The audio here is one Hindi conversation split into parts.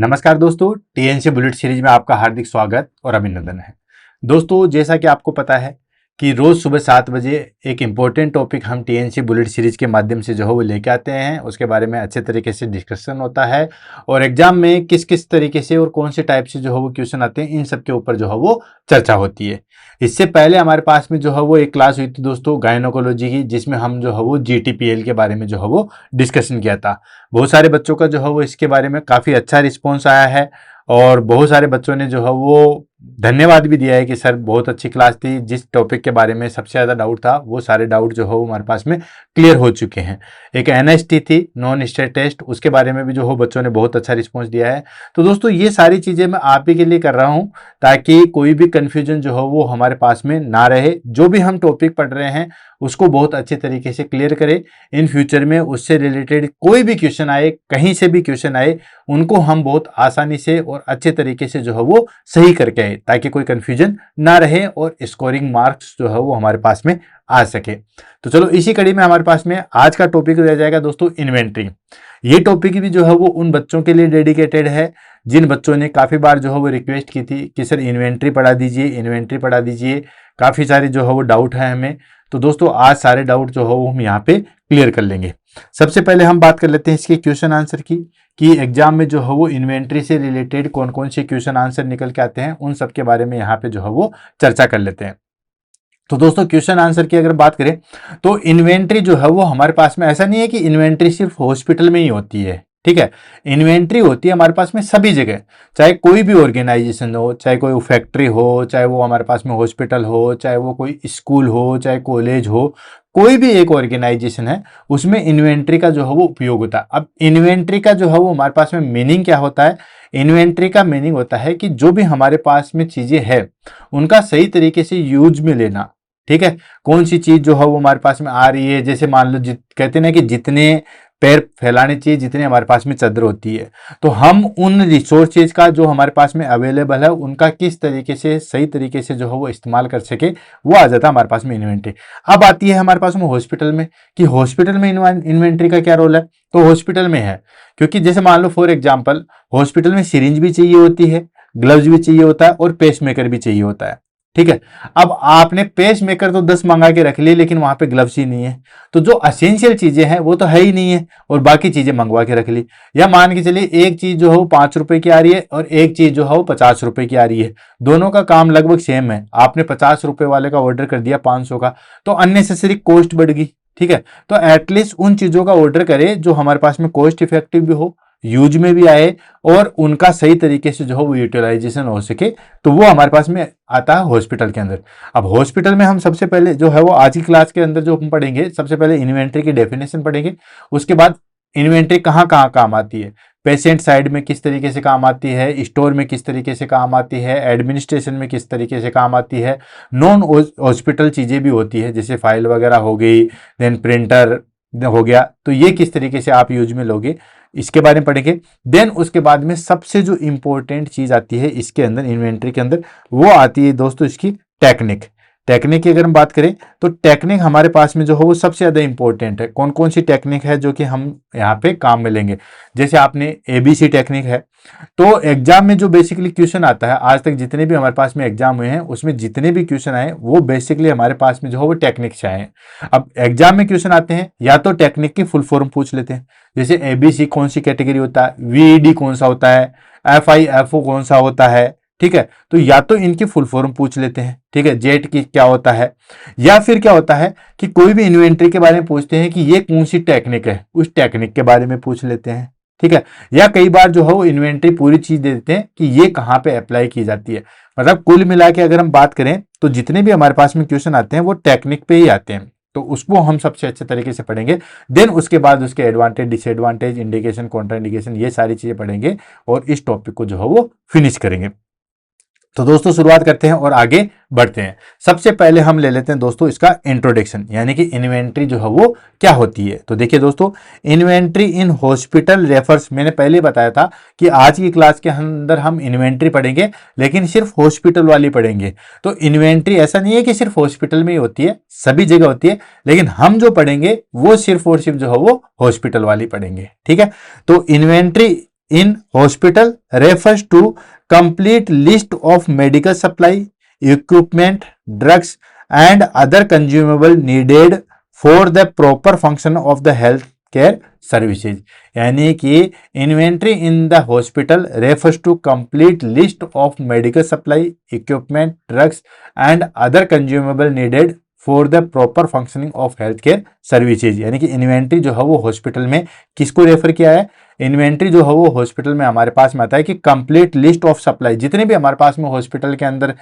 नमस्कार दोस्तों, टीएनसी बुलेट सीरीज में आपका हार्दिक स्वागत और अभिनंदन है। दोस्तों, जैसा कि आपको पता है कि रोज सुबह 7 बजे एक इम्पोर्टेंट टॉपिक हम टीएनसी बुलेट सीरीज के माध्यम से जो है वो लेके आते हैं। उसके बारे में अच्छे तरीके से डिस्कशन होता है और एग्जाम में किस किस तरीके से और कौन से टाइप से जो है वो क्वेश्चन आते हैं, इन सब के ऊपर जो है वो चर्चा होती है। इससे पहले हमारे पास में जो है वो एक क्लास हुई थी दोस्तों गायनोकोलॉजी की, जिसमें हम जो है वो जीटीपीएल के बारे में जो है वो डिस्कशन किया था। बहुत सारे बच्चों का जो है वो इसके बारे में काफ़ी अच्छा रिस्पॉन्स आया है और बहुत सारे बच्चों ने जो है वो धन्यवाद भी दिया है कि सर बहुत अच्छी क्लास थी। जिस टॉपिक के बारे में सबसे ज़्यादा डाउट था वो सारे डाउट जो है वो हमारे पास में क्लियर हो चुके हैं। एक एनएसटी थी, नॉन स्टेट टेस्ट, उसके बारे में भी जो हो बच्चों ने बहुत अच्छा रिस्पॉन्स दिया है। तो दोस्तों ये सारी चीज़ें मैं आप ही के लिए कर रहा हूँ ताकि कोई भी कन्फ्यूजन जो हो वो हमारे पास में ना रहे। जो भी हम टॉपिक पढ़ रहे हैं उसको बहुत अच्छे तरीके से क्लियर करें। इन फ्यूचर में उससे रिलेटेड कोई भी क्वेश्चन आए, कहीं से भी क्वेश्चन आए, उनको हम बहुत आसानी से और अच्छे तरीके से जो है वो सही करके आए ताकि कोई कंफ्यूजन ना रहे और स्कोरिंग मार्क्स जो है वो हमारे पास में आ सके। तो चलो इसी कड़ी में हमारे पास में आज का टॉपिक रह जाएगा दोस्तों इन्वेंट्री। ये टॉपिक भी जो है वो उन बच्चों के लिए डेडिकेटेड है जिन बच्चों ने काफ़ी बार जो है वो रिक्वेस्ट की थी कि सर इन्वेंट्री पढ़ा दीजिए, इन्वेंट्री पढ़ा दीजिए। काफ़ी सारे जो है वो डाउट है हमें। तो दोस्तों आज सारे डाउट जो है वो हम यहाँ पे क्लियर कर लेंगे। सबसे पहले हम बात कर लेते हैं इसके क्वेश्चन आंसर की कि एग्जाम में जो है वो इन्वेंट्री से रिलेटेड कौन कौन से क्वेश्चन आंसर निकल के आते हैं, उन सब के बारे में यहाँ पे जो है वो चर्चा कर लेते हैं। तो दोस्तों क्वेश्चन आंसर की अगर बात करें तो इन्वेंट्री जो है वो हमारे पास में, ऐसा नहीं है कि इन्वेंट्री सिर्फ हॉस्पिटल में ही होती है, ठीक है। इन्वेंट्री होती है हमारे पास में सभी जगह, चाहे कोई भी ऑर्गेनाइजेशन हो, चाहे कोई फैक्ट्री हो, चाहे वो हमारे पास में हॉस्पिटल हो, चाहे वो कोई स्कूल हो, चाहे कॉलेज हो, कोई भी एक ऑर्गेनाइजेशन है उसमें इन्वेंट्री का जो है वो उपयोग होता है। अब इन्वेंट्री का जो है वो हमारे पास में मीनिंग क्या होता है? इन्वेंट्री का मीनिंग होता है कि जो भी हमारे पास में चीजें हैं उनका सही तरीके से यूज में लेना, ठीक है। कौन सी चीज जो है वो हमारे पास में आ रही है, जैसे मान लो कहते हैं ना कि जितने पैर फैलाने चाहिए जितने हमारे पास में चादर होती है, तो हम उन रिसोर्सेज का जो हमारे पास में अवेलेबल है उनका किस तरीके से सही तरीके से जो है वो इस्तेमाल कर सके, वो आ जाता है हमारे पास में इन्वेंट्री। अब आती है हमारे पास में हॉस्पिटल में कि हॉस्पिटल में इन्वेंट्री का क्या रोल है। तो हॉस्पिटल में है क्योंकि जैसे मान लो फॉर एग्जाम्पल हॉस्पिटल में सिरिंज भी चाहिए होती है, ग्लव्स भी चाहिए होता है और पेस मेकर भी चाहिए होता है, ठीक है। अब आपने पेस मेकर तो 10 मंगा के रख लिए लेकिन वहां पे ग्लव्स ही नहीं है, तो जो असेंशियल चीजें हैं वो तो है ही नहीं है और बाकी चीजें मंगवा के रख ली। या मान के चलिए एक चीज जो है वो 5 रुपए की आ रही है और एक चीज जो है वो 50 रुपए की आ रही है, दोनों का काम लगभग सेम है। आपने 50 रुपए वाले का ऑर्डर कर दिया 500 का, तो अननेसेसरी कॉस्ट बढ़ गई, ठीक है। तो एटलीस्ट उन चीजों का ऑर्डर करें जो हमारे पास में कॉस्ट इफेक्टिव भी हो, यूज में भी आए और उनका सही तरीके से जो है वो यूटिलाइजेशन हो सके, तो वो हमारे पास में आता है हॉस्पिटल के अंदर। अब हॉस्पिटल में हम सबसे पहले जो है वो आज की क्लास के अंदर जो हम पढ़ेंगे, सबसे पहले इन्वेंट्री की डेफिनेशन पढ़ेंगे। उसके बाद इन्वेंट्री कहाँ कहाँ काम आती है, पेशेंट साइड में किस तरीके से काम आती है, स्टोर में किस तरीके से काम आती है, एडमिनिस्ट्रेशन में किस तरीके से काम आती है, नॉन हॉस्पिटल चीज़ें भी होती है जैसे फाइल वगैरह हो गई, देन प्रिंटर हो गया, तो ये किस तरीके से आप यूज में लोगे, इसके बारे में पढ़ेंगे। देन उसके बाद में सबसे जो इंपॉर्टेंट चीज आती है इसके अंदर इन्वेंट्री के अंदर, वो आती है दोस्तों इसकी टेक्निक। टेक्निक की अगर हम बात करें तो टेक्निक हमारे पास में जो है वो सबसे ज्यादा इंपॉर्टेंट है। कौन कौन सी टेक्निक है जो कि हम यहाँ पे काम में लेंगे, जैसे आपने एबीसी टेक्निक है। तो एग्जाम में जो बेसिकली क्वेश्चन आता है, आज तक जितने भी हमारे पास में एग्जाम हुए हैं उसमें जितने भी क्वेश्चन आए वो बेसिकली हमारे पास में जो है वो टेक्निक से आए हैं। अब एग्जाम में क्वेश्चन आते हैं या तो टेक्निक की फुल फॉर्म पूछ लेते हैं, जैसे एबीसी कौन सी कैटेगरी होता है, वीईडी कौन सा होता है, एफआईएफओ कौन सा होता है, ठीक है। तो या तो इनकी फुल फॉर्म पूछ लेते हैं, ठीक है, जेट की क्या होता है, या फिर क्या होता है कि कोई भी इन्वेंट्री के बारे में पूछते हैं कि ये कौन सी टेक्निक है, उस टेक्निक के बारे में पूछ लेते हैं, ठीक है। या कई बार जो है वो इन्वेंट्री पूरी चीज दे देते हैं कि ये कहाँ पे अप्लाई की जाती है। मतलब कुल मिला के अगर हम बात करें तो जितने भी हमारे पास में क्वेश्चन आते हैं वो टेक्निक पे ही आते हैं, तो उसको हम सबसे अच्छे तरीके से पढ़ेंगे। देन उसके बाद उसके advantage, disadvantage, indication, Contra indication, ये सारी चीजें पढ़ेंगे और इस टॉपिक को जो है वो फिनिश करेंगे। तो दोस्तों शुरुआत करते हैं और आगे बढ़ते हैं। सबसे पहले हम ले लेते हैं दोस्तों इसका इंट्रोडक्शन, यानी कि इन्वेंट्री जो है वो क्या होती है। तो देखिए दोस्तों, इन्वेंट्री इन हॉस्पिटल रेफर्स, मैंने पहले बताया था कि आज की क्लास के अंदर हम इन्वेंट्री पढ़ेंगे लेकिन सिर्फ हॉस्पिटल वाली पढ़ेंगे। तो इन्वेंट्री ऐसा नहीं है कि सिर्फ हॉस्पिटल में ही होती है, सभी जगह होती है, लेकिन हम जो पढ़ेंगे वो सिर्फ और सिर्फ जो है वो हॉस्पिटल वाली पढ़ेंगे, ठीक है। तो inventory in hospital refers to complete list of medical supply, equipment, drugs and other consumable needed for the proper function of the health care services। यानी कि inventory in the hospital refers to complete list of medical supply, equipment, drugs and other consumable needed for the proper functioning of health care services. यानी कि इन्वेंट्री जो है वो हॉस्पिटल में किसको रेफर किया है? इन्वेंट्री जो है वो हॉस्पिटल में हमारे पास में आता है कि कंप्लीट लिस्ट ऑफ सप्लाई, जितने भी हमारे पास में हॉस्पिटल के अंदर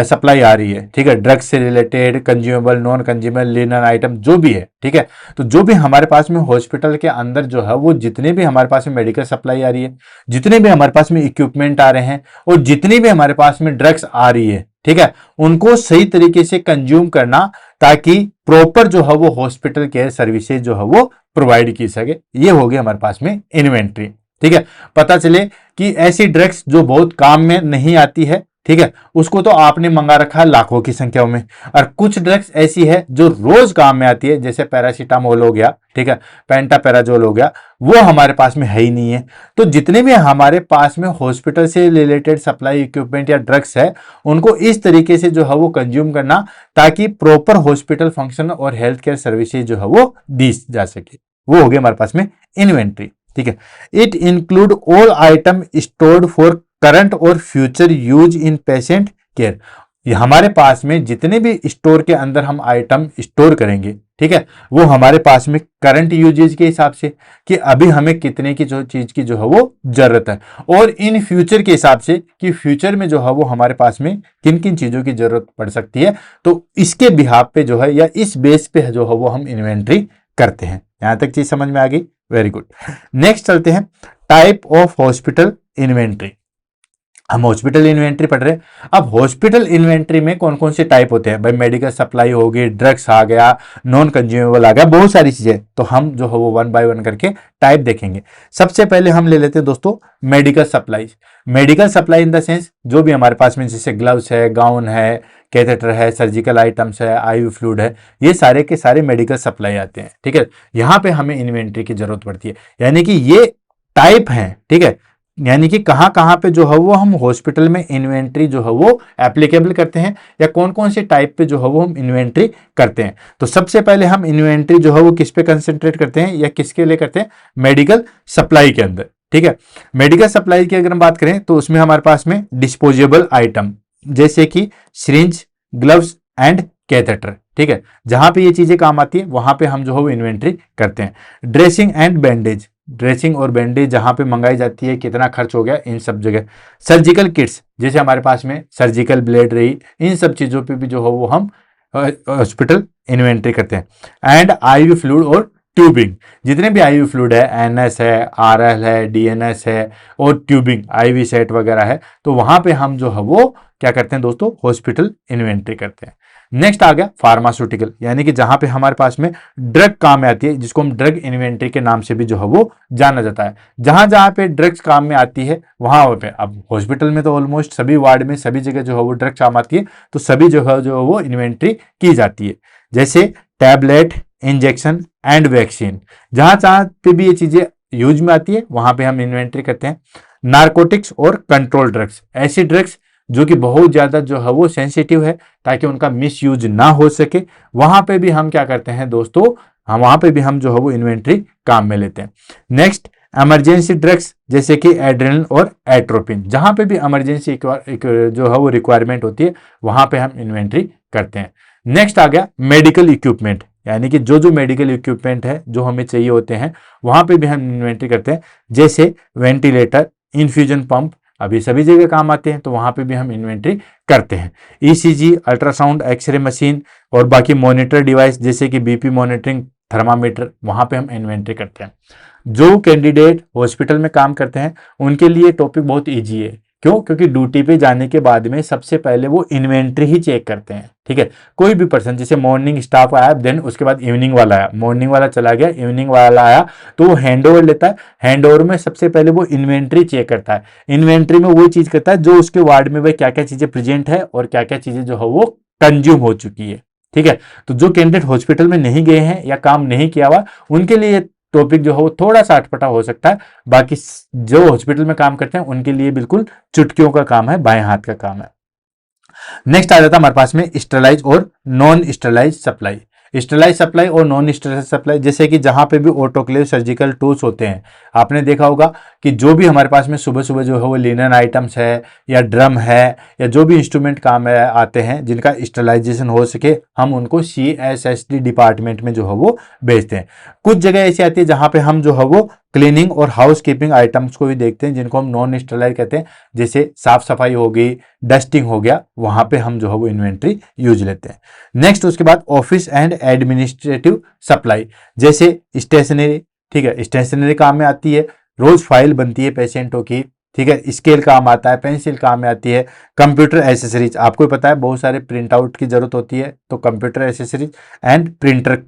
सप्लाई आ रही है, ठीक है, ड्रग्स से related, consumable, non consumable, linen item जो भी है, ठीक है, तो जो भी हमारे पास में हॉस्पिटल के अंदर जो है वो जितने भी हमारे पास में मेडिकल सप्लाई आ रही है, जितने भी हमारे पास में इक्विपमेंट आ रहे हैं और जितनी भी हमारे पास में ड्रग्स आ रही है, ठीक है, उनको सही तरीके से कंज्यूम करना ताकि प्रॉपर जो है वो हॉस्पिटल केयर सर्विसेज जो है वो प्रोवाइड की सके। ये हो गया हमारे पास में इन्वेंट्री। ठीक है, पता चले कि ऐसी ड्रग्स जो बहुत काम में नहीं आती है, ठीक है, उसको तो आपने मंगा रखा है लाखों की संख्या में, और कुछ ड्रग्स ऐसी है जो रोज काम में आती है, जैसे पैरासीटामोल हो गया, ठीक है, पेंटापेराजोल हो गया, वो हमारे पास में है ही नहीं है। तो जितने भी हमारे पास में हॉस्पिटल से रिलेटेड सप्लाई, इक्विपमेंट या ड्रग्स है, उनको इस तरीके से जो है वो कंज्यूम करना ताकि प्रॉपर हॉस्पिटल फंक्शन और हेल्थ केयर सर्विसेज जो है वो दी जा सके। वो हो गया हमारे पास में इन्वेंट्री। ठीक है, it include all item stored for current और future use in patient care. हमारे पास में जितने भी स्टोर के अंदर हम आइटम स्टोर करेंगे, ठीक है, वो हमारे पास में करंट यूजेज के हिसाब से कि अभी हमें कितने की जो चीज की जो है वो जरूरत है, और इन फ्यूचर के हिसाब से कि फ्यूचर में जो है वो हमारे पास में किन किन चीजों की जरूरत पड़ सकती है, तो इसके बिहाफ पे जो है या इस बेस पे जो है वो हम इन्वेंट्री करते हैं। यहां तक चीज समझ में आ गई? Very good. नेक्स्ट चलते हैं टाइप ऑफ हॉस्पिटल इन्वेंट्री। हम हॉस्पिटल इन्वेंट्री पढ़ रहे हैं। अब हॉस्पिटल इन्वेंट्री में कौन कौन से टाइप होते हैं भाई? मेडिकल सप्लाई होगी, ड्रग्स आ गया, नॉन कंज्यूमेबल आ गया, बहुत सारी चीजें। तो हम जो है वो वन बाय वन करके टाइप देखेंगे। सबसे पहले हम ले लेते हैं दोस्तों medical supply. Medical supply in the sense जो भी हमारे पास में जैसे ग्लव्स है, गाउन है, कैथेटर है, सर्जिकल आइटम्स है, आईवी फ्लूइड है, ये सारे के सारे मेडिकल सप्लाई आते हैं। ठीक है, यहाँ पे हमें इन्वेंट्री की जरूरत पड़ती है, यानी कि ये टाइप है। ठीक है, यानी कि कहां कहां पे जो है वो हम हॉस्पिटल में इन्वेंट्री जो है वो एप्लीकेबल करते हैं, या कौन कौन से टाइप पे जो है वो हम इन्वेंट्री करते हैं। तो सबसे पहले हम इन्वेंट्री जो है वो किस पे कंसेंट्रेट करते हैं या किसके लिए करते हैं? मेडिकल सप्लाई के अंदर। ठीक है, मेडिकल सप्लाई की अगर हम बात करें तो उसमें हमारे पास में डिस्पोजेबल आइटम जैसे कि सिरिंज, ग्लव्स एंड कैथेटर, ठीक है, जहां पे ये चीजें काम आती है वहां पे हम जो है वो इन्वेंट्री करते हैं। ड्रेसिंग एंड बैंडेज, ड्रेसिंग और बैंडेज जहां पे मंगाई जाती है, कितना खर्च हो गया, इन सब जगह। सर्जिकल किट्स जैसे हमारे पास में सर्जिकल ब्लेड रही, इन सब चीजों पे भी जो है वो हम हॉस्पिटल इन्वेंट्री करते हैं। एंड आईवी फ्लूइड और ट्यूबिंग, जितने भी आईवी फ्लूइड है, एनएस है, आरएल है, डीएनएस है और ट्यूबिंग आईवी सेट वगैरह है, तो वहां पे हम जो है वो क्या करते हैं दोस्तों? हॉस्पिटल इन्वेंट्री करते हैं। नेक्स्ट आ गया फार्मास्यूटिकल, यानी कि जहां पे हमारे पास में ड्रग काम में आती है, जिसको हम ड्रग इन्वेंट्री के नाम से भी जो है वो जाना जाता है। जहां जहां पे ड्रग्स काम में आती है वहां पे, अब हॉस्पिटल में तो ऑलमोस्ट सभी वार्ड में सभी जगह जो है वो ड्रग्स काम आती है, तो सभी जो है वो इन्वेंट्री की जाती है। जैसे टैबलेट, इंजेक्शन एंड वैक्सीन, जहां जहां पे भी ये चीजें यूज में आती है वहां पे हम इन्वेंट्री करते हैं। नारकोटिक्स और कंट्रोल ड्रग्स, ऐसी ड्रग्स जो कि बहुत ज्यादा जो है वो सेंसिटिव है ताकि उनका मिस यूज ना हो सके, वहां पे भी हम क्या करते हैं दोस्तों? हम वहां पे भी हम जो है वो इन्वेंट्री काम में लेते हैं। नेक्स्ट इमरजेंसी ड्रग्स जैसे कि एड्रेनलिन और एट्रोपिन, जहां पे भी इमरजेंसी जो है वो रिक्वायरमेंट होती है वहां पे हम इन्वेंट्री करते हैं। नेक्स्ट आ गया मेडिकल इक्विपमेंट, यानी कि जो जो मेडिकल इक्विपमेंट है जो हमें चाहिए होते हैं वहां पे भी हम इन्वेंट्री करते हैं। जैसे वेंटिलेटर, इन्फ्यूजन पंप, अभी सभी जगह काम आते हैं, तो वहां पे भी हम इन्वेंट्री करते हैं। ईसीजी, अल्ट्रासाउंड, एक्सरे मशीन और बाकी मॉनिटर डिवाइस जैसे कि बीपी मॉनिटरिंग, थर्मामीटर, वहां पे हम इन्वेंट्री करते हैं। जो कैंडिडेट हॉस्पिटल में काम करते हैं उनके लिए टॉपिक बहुत ईजी है। क्यों? क्योंकि ड्यूटी पे जाने के बाद में सबसे पहले वो इन्वेंट्री ही चेक करते हैं। ठीक है, कोई भी पर्सन, जैसे मॉर्निंग स्टाफ आया, देन उसके बाद इवनिंग वाला आया, मॉर्निंग वाला चला गया, इवनिंग वाला आया, तो वो हैंड ओवर लेता है। हैंड ओवर में सबसे पहले वो इन्वेंट्री चेक करता है। इन्वेंट्री में वो चीज करता है जो उसके वार्ड में वह क्या क्या चीजें प्रेजेंट है और क्या क्या चीजें जो है वो कंज्यूम हो चुकी है। ठीक है, तो जो कैंडिडेट हॉस्पिटल में नहीं गए हैं या काम नहीं किया हुआ, उनके लिए टॉपिक जो है वो थोड़ा सा अटपटा हो सकता है, बाकी जो हॉस्पिटल में काम करते हैं उनके लिए बिल्कुल चुटकियों का काम है, बाएं हाथ का काम है। नेक्स्ट आ जाता है हमारे पास में स्टरलाइज और non sterilize supply. Sterilize supply और नॉन स्टरलाइज सप्लाई, जैसे कि जहां पे भी ऑटोक्लेव सर्जिकल टूल्स होते हैं, आपने देखा होगा कि जो भी हमारे पास में सुबह सुबह जो है वो लिनन आइटम्स है या ड्रम है या जो भी इंस्ट्रूमेंट काम में आते हैं जिनका स्टरलाइजेशन हो सके, हम उनको CSSD डिपार्टमेंट में जो है वो भेजते हैं। कुछ जगह ऐसी आती है जहां पे हम जो है वो क्लीनिंग और हाउस कीपिंग आइटम्स को भी देखते हैं, जिनको हम नॉन स्टरलाइज कहते हैं, जैसे साफ सफाई हो गई, डस्टिंग हो गया, वहां पे हम जो है वो इन्वेंट्री यूज लेते हैं। नेक्स्ट उसके बाद ऑफिस एंड एडमिनिस्ट्रेटिव सप्लाई, जैसे स्टेशनरी, ठीक है, स्टेशनरी काम में आती है, रोज फाइल बनती है पेशेंटों की, ठीक है, स्केल काम आता है, पेंसिल काम में आती है, कंप्यूटर एसेसरीज, आपको पता है बहुत सारे प्रिंट आउट की जरूरत होती है, तो computer accessories and printer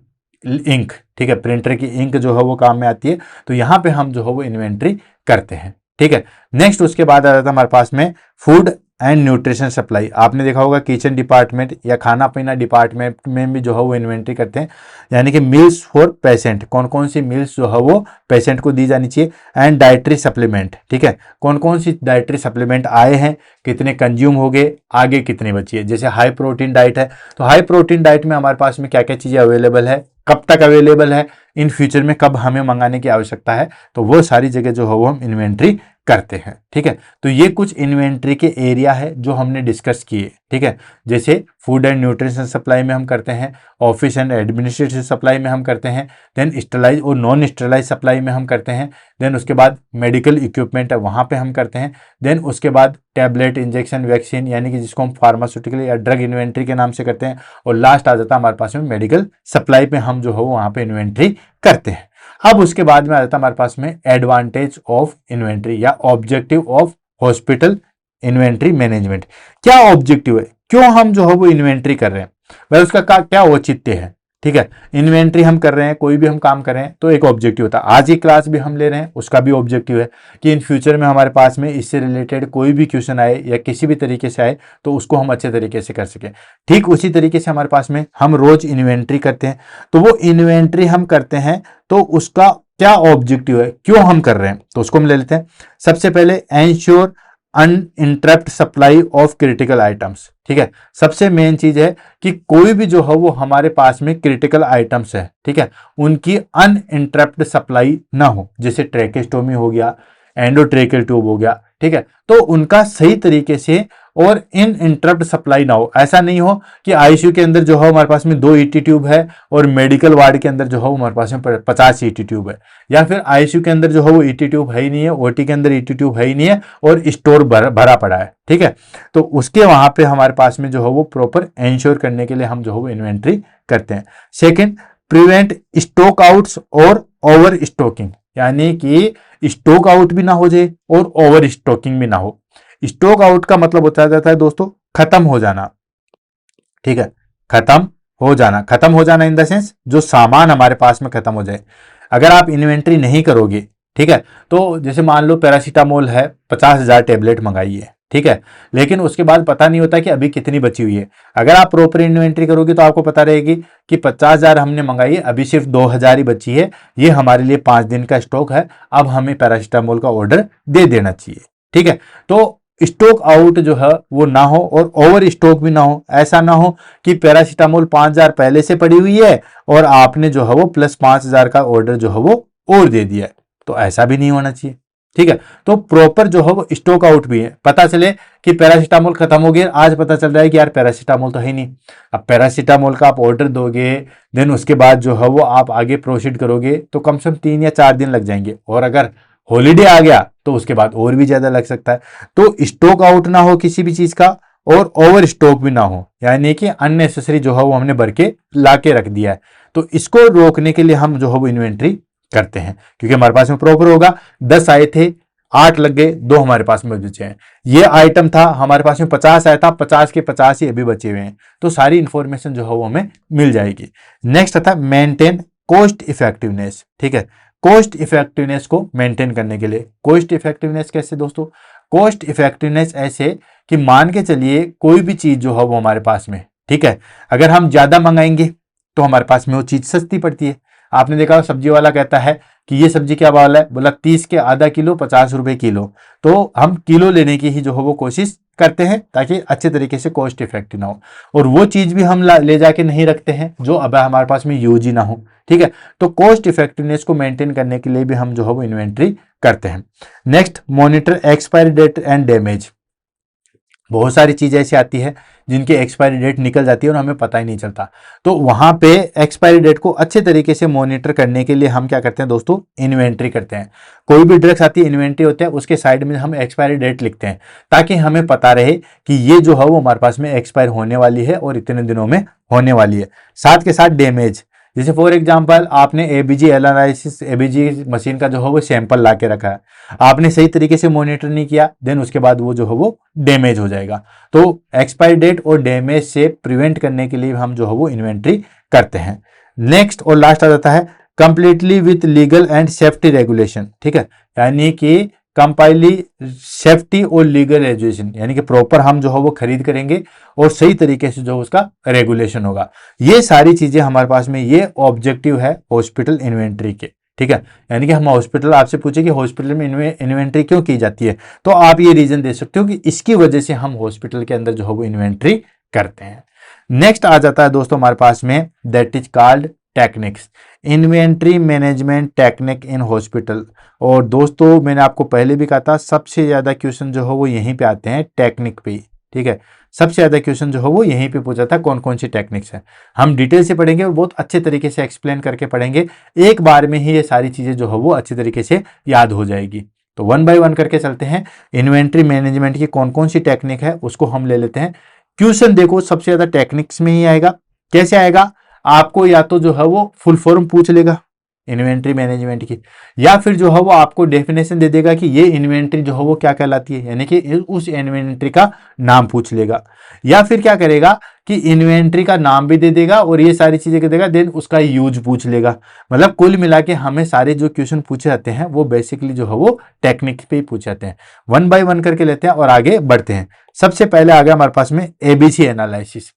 ink, ठीक है, प्रिंटर की इंक जो है वो काम में आती है, तो यहां पे हम जो है वो इन्वेंट्री करते हैं, ठीक है। नेक्स्ट उसके बाद आ जाता है हमारे पास में फूड एंड न्यूट्रिशन सप्लाई। आपने देखा होगा किचन डिपार्टमेंट या खाना पीना डिपार्टमेंट में भी जो है वो इन्वेंट्री करते हैं, यानी कि मील्स फॉर पेशेंट, कौन कौन सी मील्स जो है वो पेशेंट को दी जानी चाहिए, एंड डाइटरी सप्लीमेंट, ठीक है, कौन कौन सी डाइटरी सप्लीमेंट आए हैं, कितने कंज्यूम हो गए, आगे कितनी बची है। जैसे हाई प्रोटीन डाइट है, तो हाई प्रोटीन डाइट में हमारे पास में क्या क्या चीजें अवेलेबल है, कब तक अवेलेबल है, इन फ्यूचर में कब हमें मंगाने की आवश्यकता है, तो वो सारी जगह जो है वो हम इन्वेंट्री करते हैं, ठीक है। तो ये कुछ इन्वेंट्री के एरिया है जो हमने डिस्कस किए, ठीक है। जैसे फूड एंड न्यूट्रिशन सप्लाई में हम करते हैं, ऑफिस एंड एडमिनिस्ट्रेटिव सप्लाई में हम करते हैं, देन स्टरलाइज और नॉन स्टरलाइज सप्लाई में हम करते हैं, देन उसके बाद मेडिकल इक्विपमेंट है वहां पे हम करते हैं, देन उसके बाद टैबलेट, इंजेक्शन, वैक्सीन, यानी कि जिसको हम फार्मास्यूटिकल या ड्रग इन्वेंट्री के नाम से करते हैं, और लास्ट आ जाता है हमारे पास में मेडिकल सप्लाई पे हम जो है वहां पे इन्वेंट्री करते हैं। अब उसके बाद में आ जाता है हमारे पास में एडवांटेज ऑफ इन्वेंट्री या objective of hospital inventory management. क्या ऑब्जेक्टिव है, क्यों हम जो है वो इन्वेंट्री कर रहे हैं, भाई उसका क्या औचित्य है, ठीक है। इन्वेंट्री हम कर रहे हैं, कोई भी हम काम कर रहे हैं तो एक ऑब्जेक्टिव होता है। आज की क्लास भी हम ले रहे हैं, उसका भी ऑब्जेक्टिव है कि इन फ्यूचर में हमारे पास में इससे रिलेटेड कोई भी क्वेश्चन आए या किसी भी तरीके से आए तो उसको हम अच्छे तरीके से कर सकें। ठीक उसी तरीके से हमारे पास में हम रोज इन्वेंट्री करते हैं, तो वो इन्वेंट्री हम करते हैं तो उसका क्या ऑब्जेक्टिव है, क्यों हम कर रहे हैं, तो उसको हम ले लेते हैं। सबसे पहले ensure uninterrupt supply of critical items, ठीक है। सबसे मेन चीज है कि कोई भी जो है वो हमारे पास में क्रिटिकल आइटम्स है, ठीक है, उनकी अनइंटरप्ट सप्लाई ना हो, जैसे ट्रैकेस्टोमी हो गया, एंडोट्रेकियल ट्यूब हो गया, ठीक है, तो उनका सही तरीके से और इन इंटरप्ट सप्लाई ना हो। ऐसा नहीं हो कि आईसीयू के अंदर जो है हमारे पास में 2 ईटी ट्यूब है और मेडिकल वार्ड के अंदर जो है हमारे पास में 50 ईटी ट्यूब है, या फिर आईसीयू के अंदर जो है वो ईटी ट्यूब है ही नहीं है, ओटी के अंदर ईटी ट्यूब है ही नहीं है और स्टोर भरा पड़ा है, ठीक है। तो उसके वहां पे हमारे पास में जो है वो प्रॉपर एंश्योर करने के लिए हम जो है वो इन्वेंट्री करते हैं। सेकेंड, प्रिवेंट स्टॉक आउट्स और ओवर स्टॉकिंग, यानी कि स्टॉक आउट भी ना हो जाए और ओवर स्टॉकिंग भी ना हो। स्टॉक आउट का मतलब होता जाता है दोस्तों खत्म हो जाना, ठीक है, खत्म हो जाना, खत्म हो जाना इन द सेंस जो सामान हमारे पास में खत्म हो जाए। अगर आप इन्वेंट्री नहीं करोगे, ठीक है, तो जैसे मान लो पैरासीटामोल है, 50,000 टेबलेट मंगाई है, ठीक है, लेकिन उसके बाद पता नहीं होता कि अभी कितनी बची हुई है। अगर आप प्रॉपर इन्वेंट्री करोगे तो आपको पता रहेगी कि 50,000 हमने मंगाई है, अभी सिर्फ 2,000 ही बची है, ये हमारे लिए 5 दिन का स्टॉक है, अब हमें पैरासीटामोल का ऑर्डर दे देना चाहिए, ठीक है। तो स्टॉक आउट जो है वो ना हो और ओवर स्टॉक भी ना हो। ऐसा ना हो कि पैरासीटामोल 5,000 पहले से पड़ी हुई है और आपने जो है वो प्लस 5,000 का ऑर्डर जो है वो और दे दिया है, तो ऐसा भी नहीं होना चाहिए, ठीक है। तो प्रॉपर जो है वो स्टॉक आउट भी है, पता चले कि पैरासीटामोल खत्म हो गया, आज पता चल रहा है कि यार पैरासीटामोल तो है ही नहीं। अब पैरासीटामोल का आप ऑर्डर दोगे, देन उसके बाद जो है वो आप आगे प्रोसीड करोगे तो कम से कम 3 या 4 दिन लग जाएंगे, और अगर हॉलीडे आ गया तो उसके बाद और भी ज्यादा लग सकता है। तो स्टॉक आउट ना हो किसी भी चीज का और ओवर स्टॉक भी ना हो, यानी कि अननेसेसरी जो है वो हमने भर के ला के रख दिया है, तो इसको रोकने के लिए हम जो है वो इन्वेंट्री करते हैं, क्योंकि हमारे पास में प्रॉपर होगा 10 आए थे, 8 लग गए, 2 हमारे पास में बचे हैं। ये आइटम था हमारे पास में 50 आया था, 50 के 50 ही अभी बचे हुए हैं, तो सारी इंफॉर्मेशन जो है वो हमें मिल जाएगी। नेक्स्ट था मेंटेन कॉस्ट इफेक्टिवनेस, ठीक है, कॉस्ट इफेक्टिवनेस को मेंटेन करने के लिए। कॉस्ट इफेक्टिवनेस कैसे दोस्तों, कॉस्ट इफेक्टिवनेस ऐसे कि मान के चलिए कोई भी चीज जो है वो हमारे पास में, ठीक है, अगर हम ज्यादा मंगाएंगे तो हमारे पास में वो चीज सस्ती पड़ती है, आपने देखा सब्जी वाला कहता है कि ये सब्जी क्या भाव है, बोला 30 के आधा किलो 50 रुपए किलो। तो हम किलो लेने की ही जो है वो कोशिश करते हैं ताकि अच्छे तरीके से कॉस्ट इफेक्टिव ना हो, और वो चीज भी हम ले जाके नहीं रखते हैं जो अब हमारे पास में यूज ही ना हो। ठीक है, तो कॉस्ट इफेक्टिवनेस को मेंटेन करने के लिए भी हम जो है वो इन्वेंट्री करते हैं। Next, monitor expiry date and damage. बहुत सारी चीजें ऐसी आती है जिनकी एक्सपायरी डेट निकल जाती है और हमें पता ही नहीं चलता, तो वहां पे एक्सपायरी डेट को अच्छे तरीके से मॉनिटर करने के लिए हम क्या करते हैं दोस्तों, इन्वेंट्री करते हैं। कोई भी ड्रग्स आती है, इन्वेंट्री होता है, उसके साइड में हम एक्सपायरी डेट लिखते हैं ताकि हमें पता रहे कि ये जो है वो हमारे पास में एक्सपायर होने वाली है और इतने दिनों में होने वाली है। साथ के साथ डैमेज, जैसे फॉर एग्जांपल आपने एबीजी एनालिसिस एबीजी मशीन का जो है वो सैंपल ला के रखा है, आपने सही तरीके से मॉनिटर नहीं किया, देन उसके बाद वो जो है वो डैमेज हो जाएगा। तो एक्सपायरी डेट और डैमेज से प्रिवेंट करने के लिए हम जो है वो इन्वेंट्री करते हैं। नेक्स्ट और लास्ट आ जाता है completely with legal and safety regulation. ठीक है, यानी कि कंपाइली सेफ्टी और लीगल रेगुलेशन, यानी कि प्रॉपर हम जो है वो खरीद करेंगे और सही तरीके से जो उसका रेगुलेशन होगा। ये सारी चीजें हमारे पास में, ये ऑब्जेक्टिव है हॉस्पिटल इन्वेंट्री के। ठीक है, यानी कि हम हॉस्पिटल, आपसे पूछे कि हॉस्पिटल में इन्वेंट्री क्यों की जाती है, तो आप ये रीजन दे सकते हो कि इसकी वजह से हम हॉस्पिटल के अंदर जो है वो इन्वेंट्री करते हैं। नेक्स्ट आ जाता है दोस्तों हमारे पास में, that is called techniques, inventory management technique in hospital. और दोस्तों मैंने आपको पहले भी कहा था, सबसे ज्यादा क्वेश्चन जो है वो यहीं पे आते हैं, टेक्निक पे। ठीक है, सबसे ज्यादा क्वेश्चन जो है वो यहीं पे पूछा था, कौन कौन सी टेक्निक्स है। हम डिटेल से पढ़ेंगे और बहुत अच्छे तरीके से एक्सप्लेन करके पढ़ेंगे, एक बार में ही ये सारी चीजें जो है वो अच्छे तरीके से याद हो जाएगी। तो वन बाय वन करके चलते हैं। इन्वेंट्री मैनेजमेंट की कौन कौन सी टेक्निक है उसको हम ले लेते हैं। क्वेश्चन देखो सबसे ज्यादा टेक्निक्स में ही आएगा। कैसे आएगा, आपको या तो जो है वो फुल फॉर्म पूछ लेगा इन्वेंट्री मैनेजमेंट की, या फिर जो है वो आपको डेफिनेशन दे देगा कि ये इन्वेंट्री जो है वो क्या कहलाती है, यानी कि उस इन्वेंट्री का नाम पूछ लेगा, या फिर क्या करेगा कि इन्वेंट्री का नाम भी दे देगा और ये सारी चीजें कर देगा, देन उसका यूज पूछ लेगा। मतलब कुल मिला के हमें सारे जो क्वेश्चन पूछे जाते हैं वो बेसिकली जो है वो टेक्निक पे ही पूछे जाते हैं। वन बाय वन करके लेते हैं और आगे बढ़ते हैं। सबसे पहले आ गया हमारे पास में एबीसी एनालिसिस।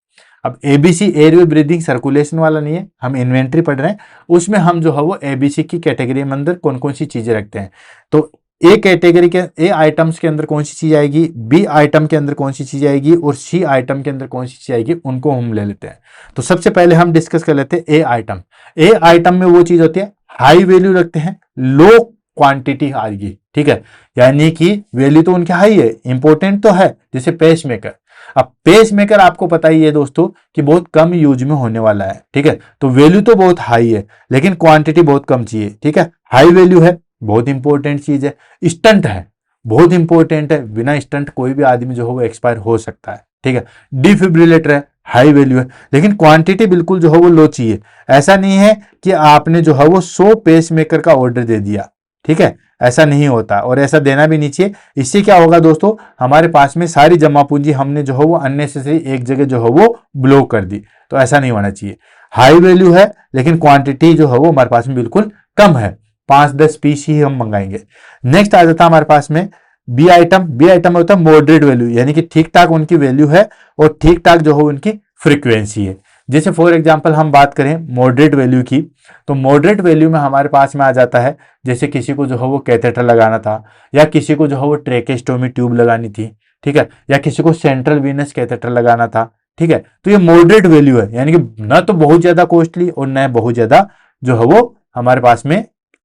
अब एबीसी एयरवे ब्रीदिंग सर्कुलेशन वाला नहीं है, हम इन्वेंट्री पढ़ रहे हैं, उसमें हम जो है वो एबीसी की कैटेगरी में अंदर कौन कौन सी चीजें रखते हैं। तो ए कैटेगरी के ए आइटम्स के अंदर कौन सी चीज आएगी, बी आइटम के अंदर कौन सी चीज आएगी और सी आइटम के अंदर कौन सी चीज आएगी, उनको हम ले लेते हैं। तो सबसे पहले हम डिस्कस कर लेते हैं ए आइटम। ए आइटम में वो चीज होती है, हाई वैल्यू रखते हैं, लो क्वांटिटी आएगी। ठीक है, यानी कि वैल्यू तो उनकी हाई है, इंपॉर्टेंट तो है, जैसे पेस मेकर। अब पेस मेकर आपको पता ही है दोस्तों कि बहुत कम यूज में होने वाला है। ठीक है, तो वैल्यू तो बहुत हाई है लेकिन क्वांटिटी बहुत कम चाहिए। ठीक है, हाई वैल्यू है, बहुत इंपॉर्टेंट चीज है। स्टंट है, बहुत इंपॉर्टेंट है, बिना स्टंट कोई भी आदमी जो है वो एक्सपायर हो सकता है। ठीक है, डिफिब्रिलेटर है, हाई वैल्यू है, लेकिन क्वांटिटी बिल्कुल जो है वो लो चाहिए। ऐसा नहीं है कि आपने जो है वो 100 पेस मेकर का ऑर्डर दे दिया। ठीक है, ऐसा नहीं होता और ऐसा देना भी नहीं चाहिए। इससे क्या होगा दोस्तों, हमारे पास में सारी जमा पूंजी हमने जो है वो अननेसेसरी एक जगह जो है वो ब्लॉक कर दी, तो ऐसा नहीं होना चाहिए। हाई वैल्यू है लेकिन क्वांटिटी जो है वो हमारे पास में बिल्कुल कम है, 5-10 पीस ही हम मंगाएंगे। नेक्स्ट आ जाता है हमारे पास में बी आइटम। बी आइटम होता है मॉडरेट वैल्यू, यानी कि ठीक ठाक उनकी वैल्यू है और ठीक ठाक जो है उनकी फ्रीक्वेंसी है। जैसे फॉर एग्जांपल हम बात करें मॉडरेट वैल्यू की, तो मॉडरेट वैल्यू में हमारे पास में आ जाता है, जैसे किसी को जो है वो कैथेटर लगाना था, या किसी को जो है वो ट्रेकेस्टोमी ट्यूब लगानी थी। ठीक है, या किसी को सेंट्रल वीनस कैथेटर लगाना था। ठीक है, तो ये मॉडरेट वैल्यू है, यानी कि ना तो बहुत ज्यादा कॉस्टली और न बहुत ज्यादा जो है वो हमारे पास में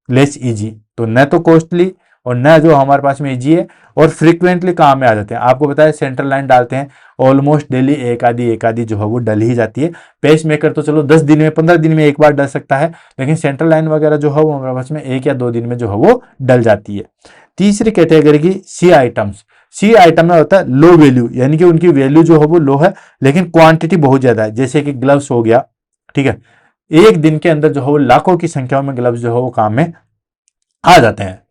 लेस इजी। तो न तो कॉस्टली और न जो हमारे पास में इजी है, और फ्रीक्वेंटली काम में आ जाते हैं। आपको पता है सेंट्रल लाइन डालते हैं ऑलमोस्ट डेली एक आधी जो है वो डल ही जाती है। पेस मेकर तो चलो 10 दिन में 15 दिन में एक बार डल सकता है, लेकिन सेंट्रल लाइन वगैरह जो है वो हमारे पास में 1 या 2 दिन में जो है वो डल जाती है। तीसरी कैटेगरी की सी आइटम्स। सी आइटम में होता है लो वैल्यू, यानी कि उनकी वैल्यू जो है वो लो है लेकिन क्वांटिटी बहुत ज्यादा है। जैसे कि ग्लव्स हो गया। ठीक है, एक दिन के अंदर जो है वो लाखों की संख्या में ग्लव्स जो है वो काम में आ जाते हैं।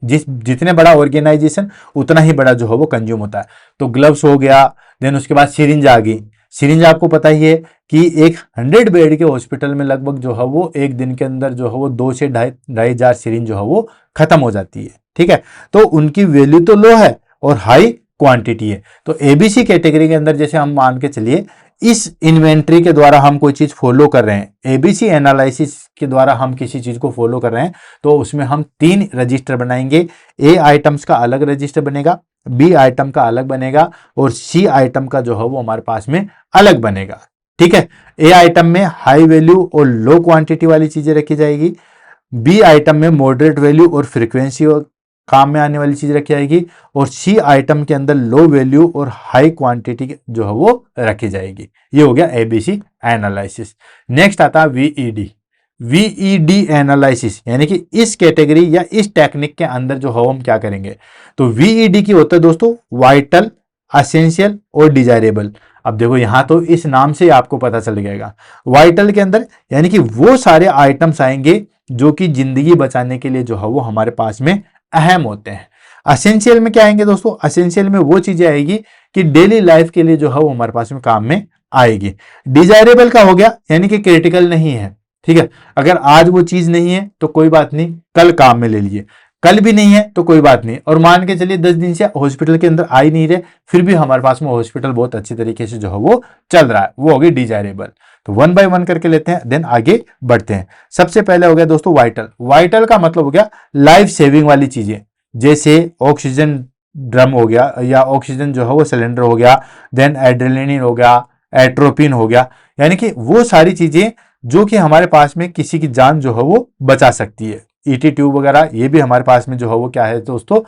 जितने बड़ा ऑर्गेनाइजेशन उतना ही बड़ा जो है वो कंज्यूम होता है। तो ग्लव्स हो गया, देन उसके बाद सिरिंज आ गई। सिरिंज आपको पता ही है कि एक 100 बेड के हॉस्पिटल में लगभग जो है वो एक दिन के अंदर जो है वो 2 से ढाई हजार सिरिंज जो है वो खत्म हो जाती है। ठीक है, तो उनकी वैल्यू तो लो है और हाई क्वांटिटी है। तो एबीसी कैटेगरी के अंदर जैसे हम मान के चलिए इस इन्वेंट्री के द्वारा हम कोई चीज फॉलो कर रहे हैं, एबीसी एनालिसिस के द्वारा हम किसी चीज को फॉलो कर रहे हैं, तो उसमें हम 3 रजिस्टर बनाएंगे। ए आइटम्स का अलग रजिस्टर बनेगा, बी आइटम का अलग बनेगा और सी आइटम का जो है वो हमारे पास में अलग बनेगा। ठीक है, ए आइटम में हाई वैल्यू और लो क्वांटिटी वाली चीजें रखी जाएगी, बी आइटम में मॉडरेट वैल्यू और फ्रीक्वेंसी काम में आने वाली चीज रखी जाएगी, और सी आइटम के अंदर लो वैल्यू और हाई क्वांटिटी जो है वो रखी जाएगी। ये हो गया एबीसी एनालिसिस। नेक्स्ट आता है वीईडी। वीईडी एनालिसिस, यानी कि इस कैटेगरी या इस टेक्निक के अंदर जो है हम क्या करेंगे, तो वीईडी की होता है दोस्तों वाइटल, एसेंशियल और डिजायरेबल। अब देखो यहां तो इस नाम से आपको पता चल जाएगा। वाइटल के अंदर यानी कि वो सारे आइटम्स आएंगे जो कि जिंदगी बचाने के लिए जो है वो हमारे पास में अहम होते हैं। एसेंशियल में क्या आएंगे दोस्तों, एसेंशियल में वो चीजें आएगी कि डेली लाइफ के लिए जो है वो हमारे पास में काम में आएगी। डिजायरेबल का हो गया यानी कि क्रिटिकल नहीं है। ठीक है, अगर आज वो चीज नहीं है तो कोई बात नहीं, कल काम में ले लीजिए, कल भी नहीं है तो कोई बात नहीं, और मान के चलिए 10 दिन से हॉस्पिटल के अंदर आ ही नहीं रहे, फिर भी हमारे पास में हॉस्पिटल बहुत अच्छी तरीके से जो है वो चल रहा है, वो हो गई डिजायरेबल। तो 1 बाय 1 करके लेते हैं, देन आगे बढ़ते हैं। सबसे पहले हो गया दोस्तों वाइटल। वाइटल का मतलब हो गया लाइफ सेविंग वाली चीजें, जैसे ऑक्सीजन ड्रम हो गया या ऑक्सीजन जो है वो सिलेंडर हो गया, देन एड्रेनालिन हो गया, एट्रोपिन हो गया, यानी कि वो सारी चीजें जो कि हमारे पास में किसी की जान जो है वो बचा सकती है। ईटी ट्यूब वगैरह ये भी हमारे पास में जो है वो क्या है दोस्तों,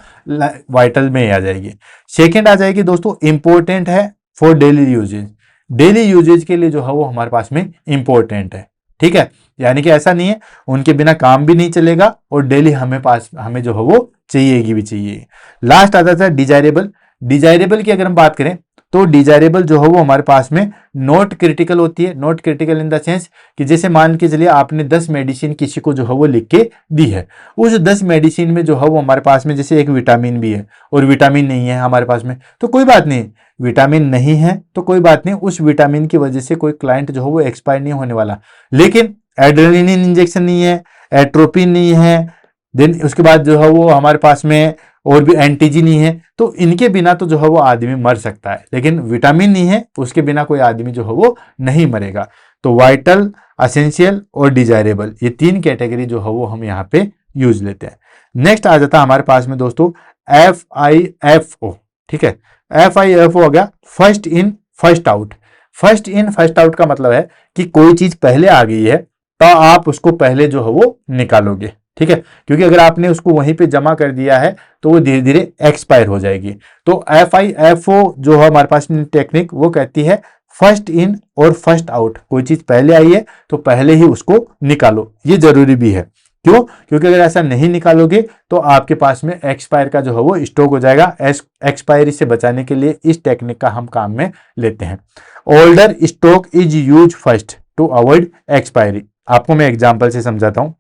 वाइटल में ही आ जाएगी। सेकंड आ जाएगी दोस्तों इंपॉर्टेंट है for daily usage. Daily usage के लिए जो है वो हमारे पास में इंपॉर्टेंट है। ठीक है, यानी कि ऐसा नहीं है उनके बिना काम भी नहीं चलेगा और डेली हमें जो है वो चाहिएगी भी चाहिए। लास्ट आ जाता है डिजायरेबल। डिजायरेबल की अगर हम बात करें तो डिजायरेबल जो है वो हमारे पास में नॉट क्रिटिकल होती है। Not critical in the sense कि जैसे मान के चलिए आपने 10 मेडिसिन किसी को जो है वो लिख के दी है, उस 10 मेडिसिन में जो है वो हमारे पास में जैसे एक विटामिन भी है और विटामिन नहीं है हमारे पास में, तो कोई बात नहीं, विटामिन नहीं है तो कोई बात नहीं, उस विटामिन की वजह से कोई क्लाइंट जो है वो एक्सपायर नहीं होने वाला। लेकिन एड्रेनालिन इंजेक्शन नहीं है, एट्रोपिन नहीं है, देन उसके बाद जो है वो हमारे पास में और भी एंटीजी नहीं है, तो इनके बिना तो जो है वो आदमी मर सकता है, लेकिन विटामिन नहीं है उसके बिना कोई आदमी जो है वो नहीं मरेगा। तो वाइटल, एसेंशियल और डिजायरेबल, ये 3 कैटेगरी जो है वो हम यहाँ पे यूज लेते हैं। नेक्स्ट आ जाता है हमारे पास में दोस्तों FIFO। ठीक है, FIFO हो गया first in first out. First in first out का मतलब है कि कोई चीज पहले आ गई है तो आप उसको पहले जो है वो निकालोगे। ठीक है, क्योंकि अगर आपने उसको वहीं पे जमा कर दिया है तो वो धीरे धीरे एक्सपायर हो जाएगी। तो FIFO जो है हमारे पास टेक्निक वो कहती है फर्स्ट इन और फर्स्ट आउट। कोई चीज पहले आई है तो पहले ही उसको निकालो, ये जरूरी भी है। क्यों? क्योंकि अगर ऐसा नहीं निकालोगे तो आपके पास में एक्सपायर का जो है वो स्टॉक हो जाएगा। एक्सपायरी से बचाने के लिए इस टेक्निक का हम काम में लेते हैं। Older stock is use first to avoid expiry. आपको मैं एग्जांपल से समझाता हूं।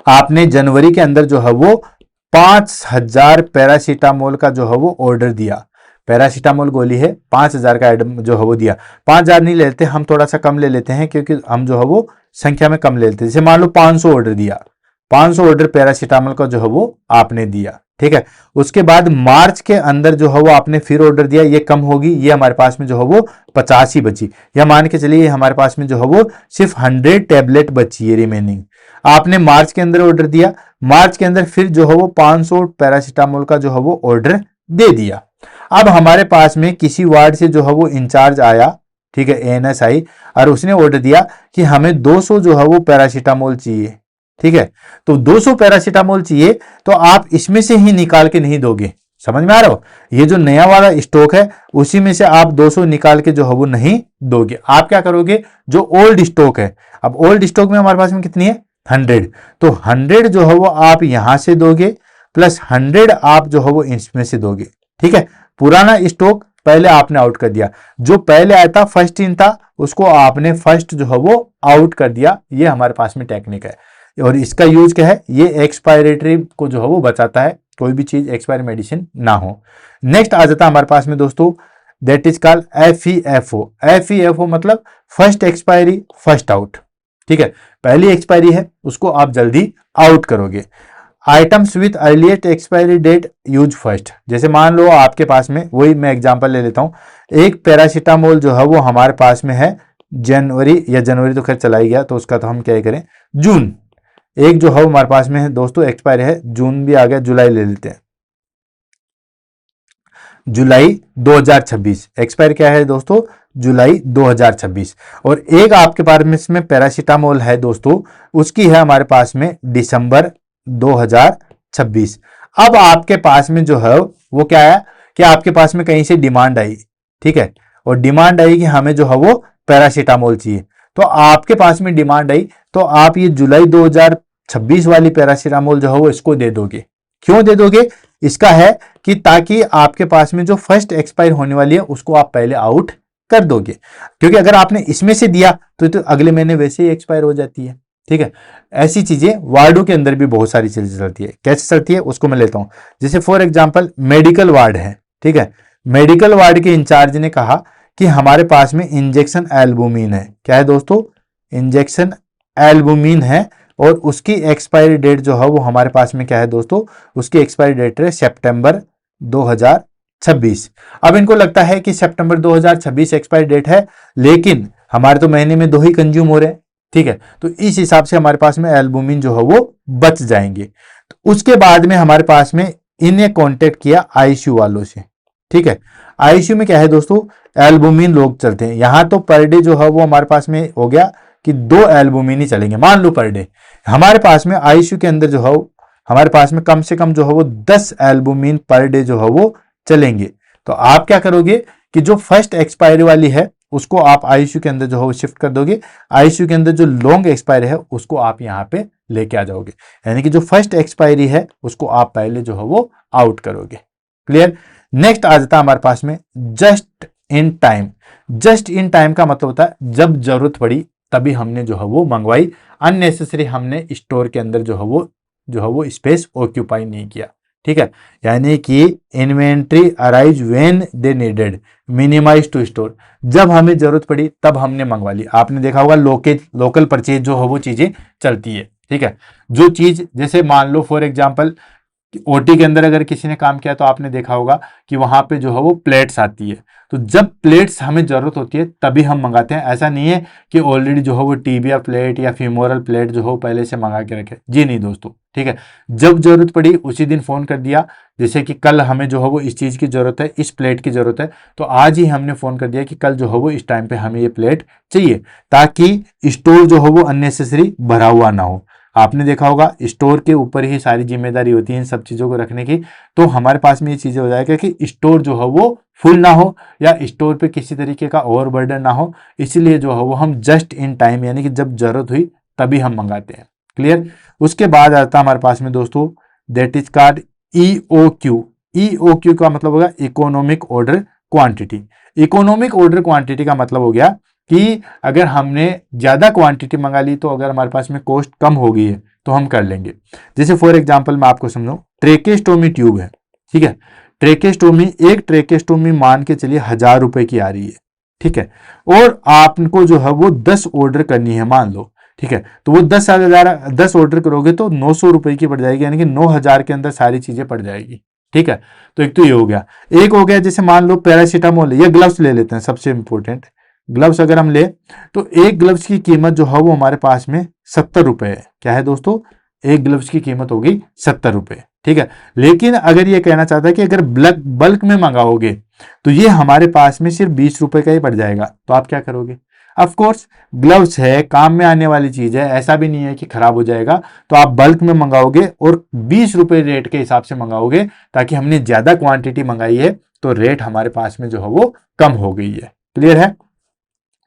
आपने जनवरी के अंदर जो है वो 5000 पैरासीटामोल का जो है वो ऑर्डर दिया। पैरासीटामोल गोली है, 5000 का जो है वो दिया। 5000 नहीं लेते, हम थोड़ा सा कम ले लेते हैं क्योंकि हम जो है वो संख्या में कम ले लेते हैं। जैसे मान लो 500 ऑर्डर दिया, 500 ऑर्डर पैरासीटामोल का जो है वो आपने दिया। ठीक है, उसके बाद मार्च के अंदर जो है वो आपने फिर ऑर्डर दिया, ये कम होगी, ये हमारे पास में जो है वो 50 ही बची। या मान के चलिए हमारे पास में जो है वो सिर्फ 100 टेबलेट बची है रिमेनिंग। आपने मार्च के अंदर ऑर्डर दिया, मार्च के अंदर फिर जो है वो 500 पैरासीटामोल का जो है वो ऑर्डर दे दिया। अब हमारे पास में किसी वार्ड से जो है वो इंचार्ज आया, ठीक है, ANS आई, और उसने ऑर्डर दिया कि हमें 200 जो है वो पैरासीटामोल चाहिए। ठीक है, तो 200 पैरासीटामोल चाहिए तो आप इसमें से ही निकाल के नहीं दोगे। समझ में आ रहा हो? ये जो नया वाला स्टॉक है उसी में से आप 200 निकाल के जो है वो नहीं दोगे। आप क्या करोगे, जो ओल्ड स्टॉक है, अब ओल्ड स्टॉक में हमारे पास में कितनी है, 100, तो 100 जो है वो आप यहां से दोगे प्लस 100 आप जो है वो इसमें से दोगे। ठीक है, पुराना स्टॉक पहले आपने आउट कर दिया, जो पहले आया था फर्स्ट इन था उसको आपने फर्स्ट जो है वो आउट कर दिया। ये हमारे पास में टेक्निक है और इसका यूज क्या है, ये एक्सपायरेटरी को जो है वो बचाता है, कोई भी चीज एक्सपायर मेडिसिन ना हो। नेक्स्ट आ जाता है हमारे पास में दोस्तों, that is called FEFO। FEFO मतलब फर्स्ट एक्सपायरी फर्स्ट आउट। ठीक है, पहली एक्सपायरी है उसको आप जल्दी आउट करोगे। Items with earliest expiry date use first. जैसे मान लो आपके पास में, वही मैं एग्जांपल ले लेता हूँ, एक पैरासीटामोल जो है वो हमारे पास में है जनवरी, या जनवरी तो खैर चला ही गया, तो उसका तो हम क्या करें, जून। एक जो है हमारे पास में है दोस्तों एक्सपायर है, जून भी आ गया, जुलाई ले लेते हैं, जुलाई 2026 एक्सपायर क्या है दोस्तों, जुलाई 2026। और एक आपके पास में इसमें पैरासीटामोल है दोस्तों, उसकी है हमारे पास में दिसंबर 2026। अब आपके पास में जो है वो क्या है कि आपके पास में कहीं से डिमांड आई, ठीक है, और डिमांड आई कि हमें जो है वो पैरासीटामोल चाहिए, तो आपके पास में डिमांड आई, तो आप ये जुलाई 2026 वाली पैरासीटामोल जो है वो इसको दे दोगे। क्यों दे दोगे, इसका है कि ताकि आपके पास में जो फर्स्ट एक्सपायर होने वाली है उसको आप पहले आउट कर दोगे, क्योंकि अगर आपने इसमें से दिया तो अगले महीने वैसे ही एक्सपायर हो जाती है, ठीक है। ऐसी चीजें वार्डों के अंदर भी बहुत सारी चीजें चलती है। कैसे चलती है उसको मैं लेता हूं, जैसे फॉर एग्जांपल मेडिकल वार्ड है, ठीक है, मेडिकल वार्ड के इंचार्ज ने कहा कि हमारे पास में इंजेक्शन एल्बुमिन है, क्या है दोस्तों, इंजेक्शन एल्बुमिन है, और उसकी एक्सपायरी डेट जो है वो हमारे पास में क्या है दोस्तों, उसकी एक्सपायरी डेट है सितंबर 2026। अब इनको लगता है कि सितंबर 2026 एक्सपायरी डेट है, लेकिन हमारे तो महीने में 2 ही कंज्यूम हो रहे हैं, ठीक है, तो इस हिसाब से हमारे पास में एल्बुमिन जो है वो बच जाएंगे। तो उसके बाद में हमारे पास में इन्हें कांटेक्ट किया आईसीयू वालों से, ठीक है। आईसीयू में क्या है दोस्तों, एल्बुमिन लोग चलते हैं, यहां तो पर डे जो है वो हमारे पास में हो गया कि 2 एल्बुमिन ही चलेंगे, मान लो पर डे। हमारे पास में आईसीयू के अंदर जो है हमारे पास में कम से कम जो है वो 10 एल्बुमिन पर डे जो है वो चलेंगे। तो आप क्या करोगे कि जो फर्स्ट एक्सपायरी वाली है उसको आप आईसीयू के अंदर जो है वो शिफ्ट कर दोगे, आईसीयू के अंदर जो लॉन्ग एक्सपायरी है उसको आप यहाँ पे लेके आ जाओगे, यानी कि जो फर्स्ट एक्सपायरी है उसको आप पहले जो है वो आउट करोगे। क्लियर। नेक्स्ट आ जाता है हमारे पास में just in time. Just in time का मतलब होता है जब जरूरत पड़ी तभी हमने जो है वो मंगवाई, अननेसेसरी हमने स्टोर के अंदर जो है वो स्पेस ऑक्यूपाई नहीं किया, ठीक है। यानी कि inventory arise when they needed, minimize to store, जब हमें जरूरत पड़ी तब हमने मंगवा ली। आपने देखा होगा लोकल परचेज जो है वो चीजें चलती है, ठीक है। जो चीज जैसे मान लो फॉर एग्जांपल ओटी के अंदर अगर किसी ने काम किया तो आपने देखा होगा कि वहां पे जो है वो प्लेट्स आती है, तो जब प्लेट्स हमें जरूरत होती है तभी हम मंगाते हैं। ऐसा नहीं है कि ऑलरेडी जो है वो टीबिया प्लेट या फीमोरल प्लेट जो हो पहले से मंगा के रखे, जी नहीं दोस्तों, ठीक है। जब जरूरत पड़ी उसी दिन फोन कर दिया, जैसे कि कल हमें जो है वो इस चीज की जरूरत है, इस प्लेट की जरूरत है, तो आज ही हमने फोन कर दिया कि कल जो है वो इस टाइम पे हमें ये प्लेट चाहिए, ताकि स्टोर जो है वो अननेसेसरी भरा हुआ ना हो। आपने देखा होगा स्टोर के ऊपर ही सारी जिम्मेदारी होती है इन सब चीजों को रखने की, तो हमारे पास में ये चीजें हो जाएगा कि स्टोर जो है वो फुल ना हो या स्टोर पे किसी तरीके का ओवरबर्डन ना हो, इसीलिए जो है वो हम जस्ट इन टाइम यानी कि जब जरूरत हुई तभी हम मंगाते हैं। क्लियर। उसके बाद आता है हमारे पास में दोस्तों that is called EOQ. EOQ का मतलब होगा economic order quantity. Economic order quantity का मतलब हो गया कि अगर हमने ज्यादा क्वांटिटी मंगा ली तो अगर हमारे पास में कॉस्ट कम हो गई है तो हम कर लेंगे। जैसे फॉर एग्जांपल मैं आपको समझाऊं, ट्रेकेस्टोमी ट्यूब है, ठीक है, ट्रेकेस्टोमी, एक ट्रेकेस्टोमी मान के चलिए 1000 रुपए की आ रही है, ठीक है, और आपको जो है वो 10 ऑर्डर करनी है मान लो, ठीक है, तो वो 10 ऑर्डर करोगे तो 900 रुपए की पड़ जाएगी, यानी कि 9000 के अंदर सारी चीजें पड़ जाएगी, ठीक है। तो एक तो ये हो गया। एक हो गया जैसे मान लो पैरासीटामोल या ग्लव्स ले लेते हैं, सबसे इंपॉर्टेंट ग्लव्स अगर हम ले तो एक ग्लव्स की कीमत जो है वो हमारे पास में 70 रुपए है। क्या है दोस्तों, एक ग्लव्स की कीमत होगी 70 रुपए, ठीक है। लेकिन अगर ये कहना चाहता है कि अगर बल्क में मंगाओगे तो ये हमारे पास में सिर्फ 20 रुपए का ही पड़ जाएगा, तो आप क्या करोगे। ऑफ कोर्स ग्लव्स है, काम में आने वाली चीज है, ऐसा भी नहीं है कि खराब हो जाएगा, तो आप बल्क में मंगाओगे और 20 रुपए रेट के हिसाब से मंगाओगे, ताकि हमने ज्यादा क्वांटिटी मंगाई है तो रेट हमारे पास में जो है वो कम हो गई है। क्लियर है।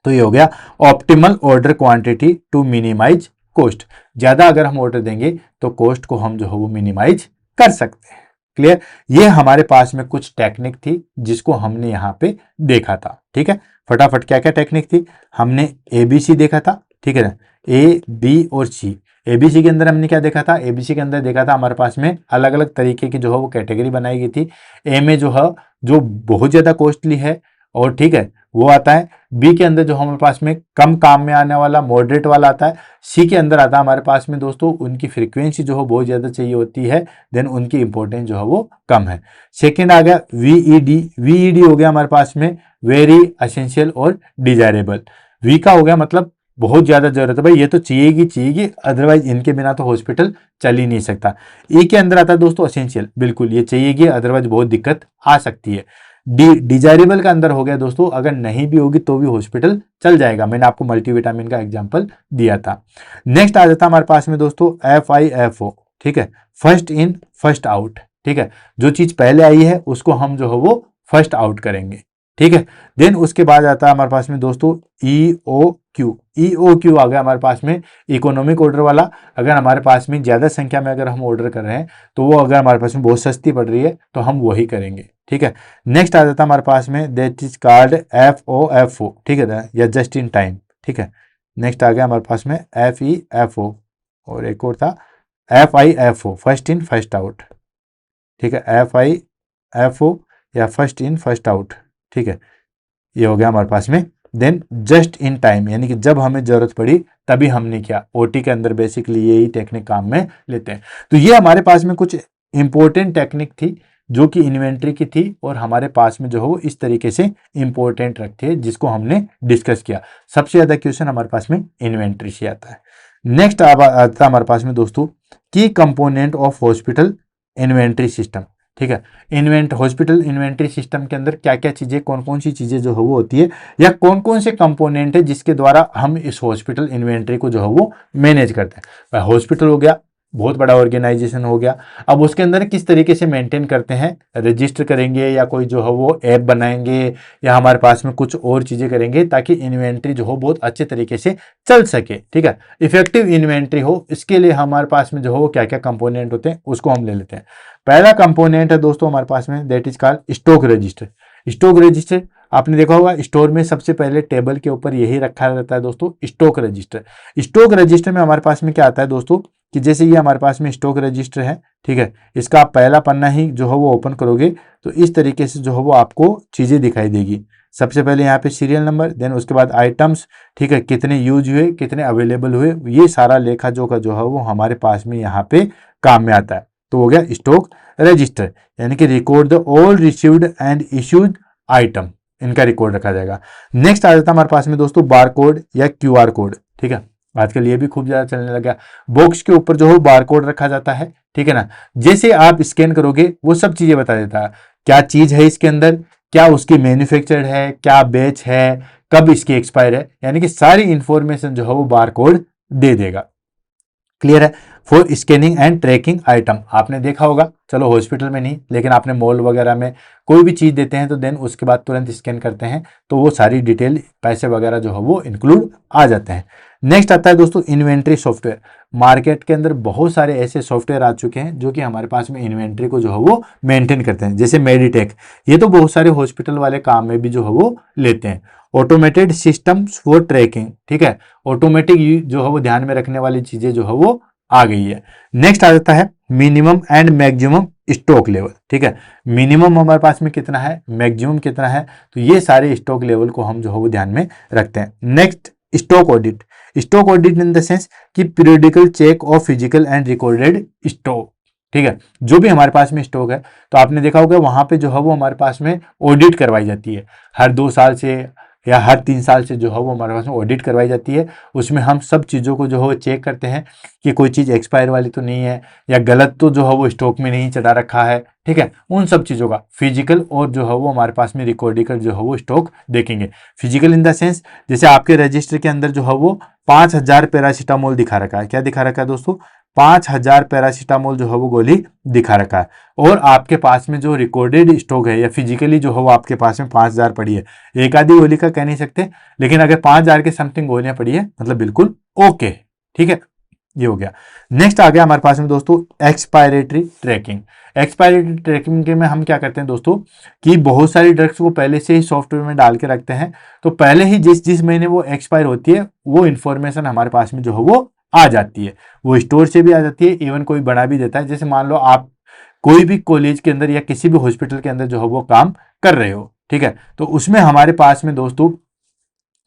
तो ये हो गया optimal order quantity to minimize cost. ज्यादा अगर हम ऑर्डर देंगे तो कॉस्ट को हम जो है वो मिनिमाइज कर सकते हैं। क्लियर। ये हमारे पास में कुछ टेक्निक थी जिसको हमने यहाँ पे देखा था, ठीक है। फटाफट क्या क्या टेक्निक थी, हमने एबीसी देखा था, ठीक है ना, ए बी और सी। एबीसी के अंदर हमने क्या देखा था, एबीसी के अंदर देखा था हमारे पास में अलग अलग तरीके की जो है वो कैटेगरी बनाई गई थी। ए में जो है जो बहुत ज्यादा कॉस्टली है और ठीक है वो आता है। बी के अंदर जो हमारे पास में कम काम में आने वाला मॉडरेट वाला आता है। सी के अंदर आता है हमारे पास में दोस्तों उनकी फ्रीक्वेंसी जो है बहुत ज़्यादा चाहिए होती है, देन उनकी इंपॉर्टेंस जो है वो कम है। सेकेंड आ गया वीईडी। वीईडी हो गया हमारे पास में वेरी एसेंशियल और डिजायरेबल। वी का हो गया मतलब बहुत ज़्यादा जरूरत है भाई, ये तो चाहिएगी अदरवाइज इनके बिना तो हॉस्पिटल चल ही नहीं सकता। ई के अंदर आता है दोस्तों असेंशियल, बिल्कुल ये चाहिएगी अदरवाइज बहुत दिक्कत आ सकती है। डी डिजायरेबल का अंदर हो गया दोस्तों अगर नहीं भी होगी तो भी हॉस्पिटल चल जाएगा, मैंने आपको मल्टीविटामिन का एग्जांपल दिया था। नेक्स्ट आ जाता है हमारे पास में दोस्तों FIFO, ठीक है, फर्स्ट इन फर्स्ट आउट, ठीक है, जो चीज पहले आई है उसको हम जो है वो फर्स्ट आउट करेंगे, ठीक है। देन उसके बाद आता है हमारे पास में दोस्तों EOQ। EOQ आ गया हमारे पास में इकोनॉमिक ऑर्डर वाला। अगर हमारे पास में ज्यादा संख्या में अगर हम ऑर्डर कर रहे हैं तो वो अगर हमारे पास में बहुत सस्ती पड़ रही है तो हम वही करेंगे, ठीक है। नेक्स्ट आ जाता है हमारे पास में दैट इज कार्ड FOFO, ठीक है, या जस्ट इन टाइम, ठीक है। नेक्स्ट आ गया हमारे पास में FEFO और एक और था FIFO, first in first out, ठीक है, FIFO या फर्स्ट इन फर्स्ट आउट, ठीक है, ये हो गया हमारे पास में। देन जस्ट इन टाइम यानी कि जब हमें जरूरत पड़ी तभी हमने किया, ओटी के अंदर बेसिकली यही टेक्निक काम में लेते हैं। तो ये हमारे पास में कुछ इंपॉर्टेंट टेक्निक थी जो कि इन्वेंट्री की थी और हमारे पास में जो है वो इस तरीके से इंपॉर्टेंट रखते हैं जिसको हमने डिस्कस किया। सबसे ज्यादा क्वेश्चन हमारे पास में इन्वेंट्री से आता है। नेक्स्ट आता हमारे पास में दोस्तों की component of hospital inventory system, ठीक है। हॉस्पिटल इन्वेंट्री सिस्टम के अंदर क्या क्या चीजें कौन कौन सी चीजें जो है वो होती है या कौन कौन से कंपोनेंट है जिसके द्वारा हम इस हॉस्पिटल इन्वेंट्री को जो है वो मैनेज करते हैं। हॉस्पिटल हो गया, बहुत बड़ा ऑर्गेनाइजेशन हो गया, अब उसके अंदर किस तरीके से मेंटेन करते हैं, रजिस्टर करेंगे या कोई जो है वो ऐप बनाएंगे या हमारे पास में कुछ और चीजें करेंगे ताकि इन्वेंट्री जो हो बहुत अच्छे तरीके से चल सके, ठीक है, इफेक्टिव इन्वेंट्री हो। इसके लिए हमारे पास में जो हो क्या क्या कंपोनेंट होते हैं उसको हम ले लेते हैं। पहला कंपोनेंट है दोस्तों हमारे पास में that is called stock register. Stock register आपने देखा होगा स्टोर में सबसे पहले टेबल के ऊपर यही रखा रहता है दोस्तों, स्टॉक रजिस्टर। स्टॉक रजिस्टर में हमारे पास में क्या आता है दोस्तों कि जैसे ये हमारे पास में स्टॉक रजिस्टर है, ठीक है, इसका आप पहला पन्ना ही जो है वो ओपन करोगे तो इस तरीके से जो है वो आपको चीजें दिखाई देगी। सबसे पहले यहाँ पे सीरियल नंबर, देन उसके बाद आइटम्स, ठीक है, कितने यूज हुए कितने अवेलेबल हुए, ये सारा लेखा जोखा जो है वो हमारे पास में यहाँ पे काम में आता है। तो हो गया स्टॉक रजिस्टर, यानी कि record the all received and issued item, इनका रिकॉर्ड रखा जाएगा। नेक्स्ट आ जाता है हमारे पास में दोस्तों बार कोड या QR कोड, ठीक है, आजकल ये भी खूब ज्यादा चलने लगा। बॉक्स के ऊपर जो है बार कोड रखा जाता है, ठीक है ना, जैसे आप स्कैन करोगे वो सब चीजें बता देता है क्या चीज है इसके अंदर, क्या उसकी मैन्युफैक्चर्ड है, क्या बेच है, कब इसकी एक्सपायर है, यानी कि सारी इंफॉर्मेशन जो है वो बार कोड दे देगा। क्लियर है। For scanning and tracking item, आपने देखा होगा, चलो हॉस्पिटल में नहीं लेकिन आपने मॉल वगैरह में कोई भी चीज देते हैं तो देन उसके बाद तुरंत स्कैन करते हैं तो वो सारी डिटेल पैसे वगैरह जो है वो इंक्लूड आ जाते हैं। नेक्स्ट आता है दोस्तों इन्वेंट्री सॉफ्टवेयर। मार्केट के अंदर बहुत सारे ऐसे सॉफ्टवेयर आ चुके हैं जो कि हमारे पास में इन्वेंट्री को जो है वो मेंटेन करते हैं, जैसे मेडिटेक, ये तो बहुत सारे हॉस्पिटल वाले काम में भी जो है वो लेते हैं। ऑटोमेटेड सिस्टम्स फॉर ट्रैकिंग, ठीक है, ऑटोमेटिक जो है वो ध्यान में रखने वाली चीजें जो है वो आ गई है। नेक्स्ट आ जाता है minimum and maximum stock level, ठीक है, मिनिमम हमारे पास में कितना है, मैक्सिमम कितना है, तो ये सारे स्टॉक लेवल को हम जो है वो ध्यान में रखते हैं। Next stock audit. Stock audit in the sense कि periodical check of physical and recorded stock, ठीक है, जो भी हमारे पास में स्टॉक है तो आपने देखा होगा वहां पे जो है वो हमारे पास में ऑडिट करवाई जाती है, हर 2 साल से या हर 3 साल से जो है वो हमारे पास में ऑडिट करवाई जाती है। उसमें हम सब चीज़ों को जो है वो चेक करते हैं कि कोई चीज़ एक्सपायर वाली तो नहीं है या गलत तो जो है वो स्टॉक में नहीं चढ़ा रखा है, ठीक है, उन सब चीज़ों का फिजिकल और जो है वो हमारे पास में रिकॉर्डिकल जो है वो स्टॉक देखेंगे। फिजिकल इन द सेंस जैसे आपके रजिस्टर के अंदर जो है वो 5000 पैरासीटामोल दिखा रखा है, क्या दिखा रखा है दोस्तों, 5000 पैरासीटामोल जो है वो गोली दिखा रखा है, और आपके पास में जो रिकॉर्डेड स्टॉक है या फिजिकली जो है वो आपके पास में 5000 पड़ी है, एक आधी गोली का कह नहीं सकते लेकिन अगर 5000 के समथिंग गोलियां पड़ी है मतलब बिल्कुल ओके, ठीक है, ये हो गया। नेक्स्ट आ गया हमारे पास में दोस्तों एक्सपायरेटरी ट्रैकिंग। एक्सपायरेटरी ट्रैकिंग के में हम क्या करते हैं दोस्तों कि बहुत सारी ड्रग्स को पहले से ही सॉफ्टवेयर में डाल के रखते हैं, तो पहले ही जिस महीने वो एक्सपायर होती है वो इन्फॉर्मेशन हमारे पास में जो है वो आ जाती है, वो स्टोर से भी आ जाती है, इवन कोई बना भी देता है। जैसे मान लो आप कोई भी कॉलेज के अंदर या किसी भी हॉस्पिटल के अंदर जो है वो काम कर रहे हो, ठीक है। तो उसमें हमारे पास में दोस्तों,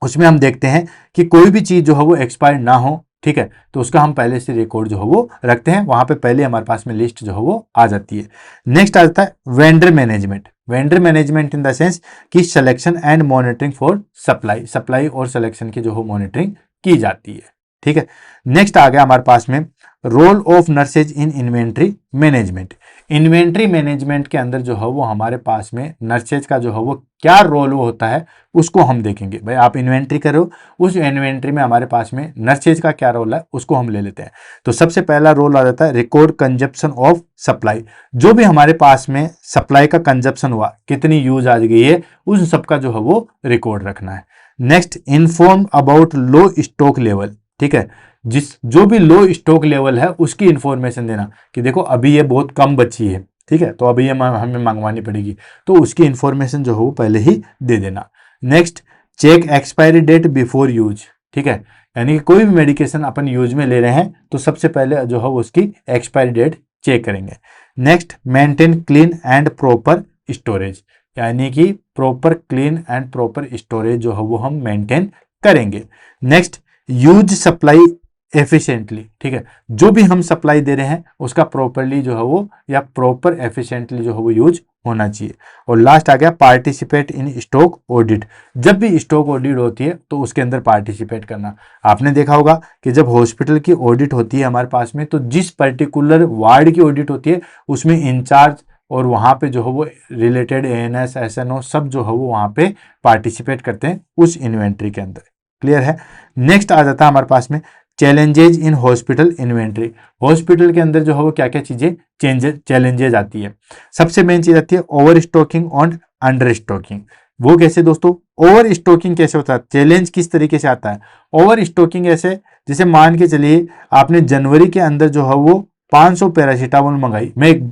उसमें हम देखते हैं कि कोई भी चीज़ जो है वो एक्सपायर ना हो, ठीक है, तो उसका हम पहले से रिकॉर्ड जो है वो रखते हैं, वहां पे पहले हमारे पास में लिस्ट जो है वो आ जाती है। नेक्स्ट आ जाता है vendor management. Vendor management in the sense कि selection and monitoring for supply, supply और सिलेक्शन की जो है मॉनिटरिंग की जाती है, ठीक है। नेक्स्ट आ गया हमारे पास में role of nurses in inventory management. Inventory management के अंदर जो है वो हमारे पास में नर्सेज का जो है वो क्या रोल होता है उसको हम देखेंगे। भाई आप इन्वेंट्री करो, उस इन्वेंट्री में हमारे पास में नर्सेज का क्या रोल है उसको हम ले लेते हैं। तो सबसे पहला रोल आ जाता है रिकॉर्ड कंजप्शन ऑफ सप्लाई। जो भी हमारे पास में सप्लाई का कंजप्शन हुआ, कितनी यूज आ गई है, उन सबका जो है वो रिकॉर्ड रखना है। Next, inform about low stock level, ठीक है, जो भी लो स्टॉक लेवल है उसकी इंफॉर्मेशन देना कि देखो अभी ये बहुत कम बची है, ठीक है, तो अभी ये हमें मंगवानी पड़ेगी, तो उसकी इंफॉर्मेशन जो है वो पहले ही दे देना। Next, check expiry date before use, ठीक है, यानी कि कोई भी मेडिकेशन अपन यूज में ले रहे हैं तो सबसे पहले जो है उसकी एक्सपायरी डेट चेक करेंगे। Next, maintain clean and proper storage, यानी कि proper clean and proper storage जो है वो हम मेंटेन करेंगे। नेक्स्ट, यूज सप्लाई एफिशिएंटली, ठीक है, जो भी हम सप्लाई दे रहे हैं उसका प्रॉपरली जो है वो या प्रॉपर एफिशिएंटली जो है वो यूज होना चाहिए। और लास्ट आ गया पार्टिसिपेट इन स्टॉक ऑडिट। जब भी स्टॉक ऑडिट होती है तो उसके अंदर पार्टिसिपेट करना। आपने देखा होगा कि जब हॉस्पिटल की ऑडिट होती है हमारे पास में, तो जिस पर्टिकुलर वार्ड की ऑडिट होती है उसमें इंचार्ज और वहाँ पे जो है वो रिलेटेड एएनएस एसएनओ सब जो है वो वहाँ पे पार्टिसिपेट करते हैं उस इन्वेंट्री के अंदर। क्लियर है। नेक्स्ट आ जाता है हमारे पास में challenges in hospital inventory. Hospital के अंदर जो है वो क्या क्या चीजें चैलेंजेज आती है। सबसे मेन चीज आती है ओवर स्टॉकिंग और अंडर स्टॉकिंग। वो कैसे दोस्तों, ओवर स्टॉकिंग कैसे होता है, चैलेंज किस तरीके से आता है। ओवर स्टॉकिंग ऐसे, जैसे मान के चलिए आपने जनवरी के अंदर जो है वो 500 पैरासीटामोल मंगाई, मैं एक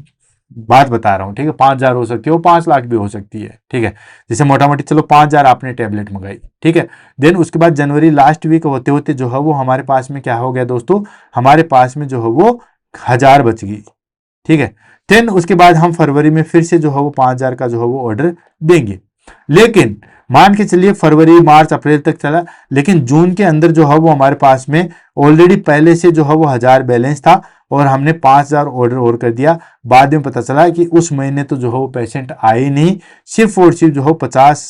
बात बता रहा हूँ, ठीक है, 5000 हो सकती है, वो 5 लाख भी हो सकती है, ठीक है, जैसे मोटा मोटी चलो 5000 आपने टेबलेट मंगाई, ठीक है। देन उसके बाद जनवरी लास्ट वीक होते होते जो है वो हमारे पास में क्या हो गया दोस्तों, हमारे पास में जो है वो 1000 बच गई, ठीक है। देन उसके बाद हम फरवरी में फिर से जो है वो 5000 का जो है वो ऑर्डर देंगे। लेकिन मान के चलिए फरवरी मार्च अप्रैल तक चला, लेकिन जून के अंदर जो है वो हमारे पास में ऑलरेडी पहले से जो है वो 1000 बैलेंस था और हमने 5000 ऑर्डर और कर दिया। बाद में पता चला कि उस महीने तो जो है वो पेशेंट आए नहीं, सिर्फ और सिर्फ जो है 50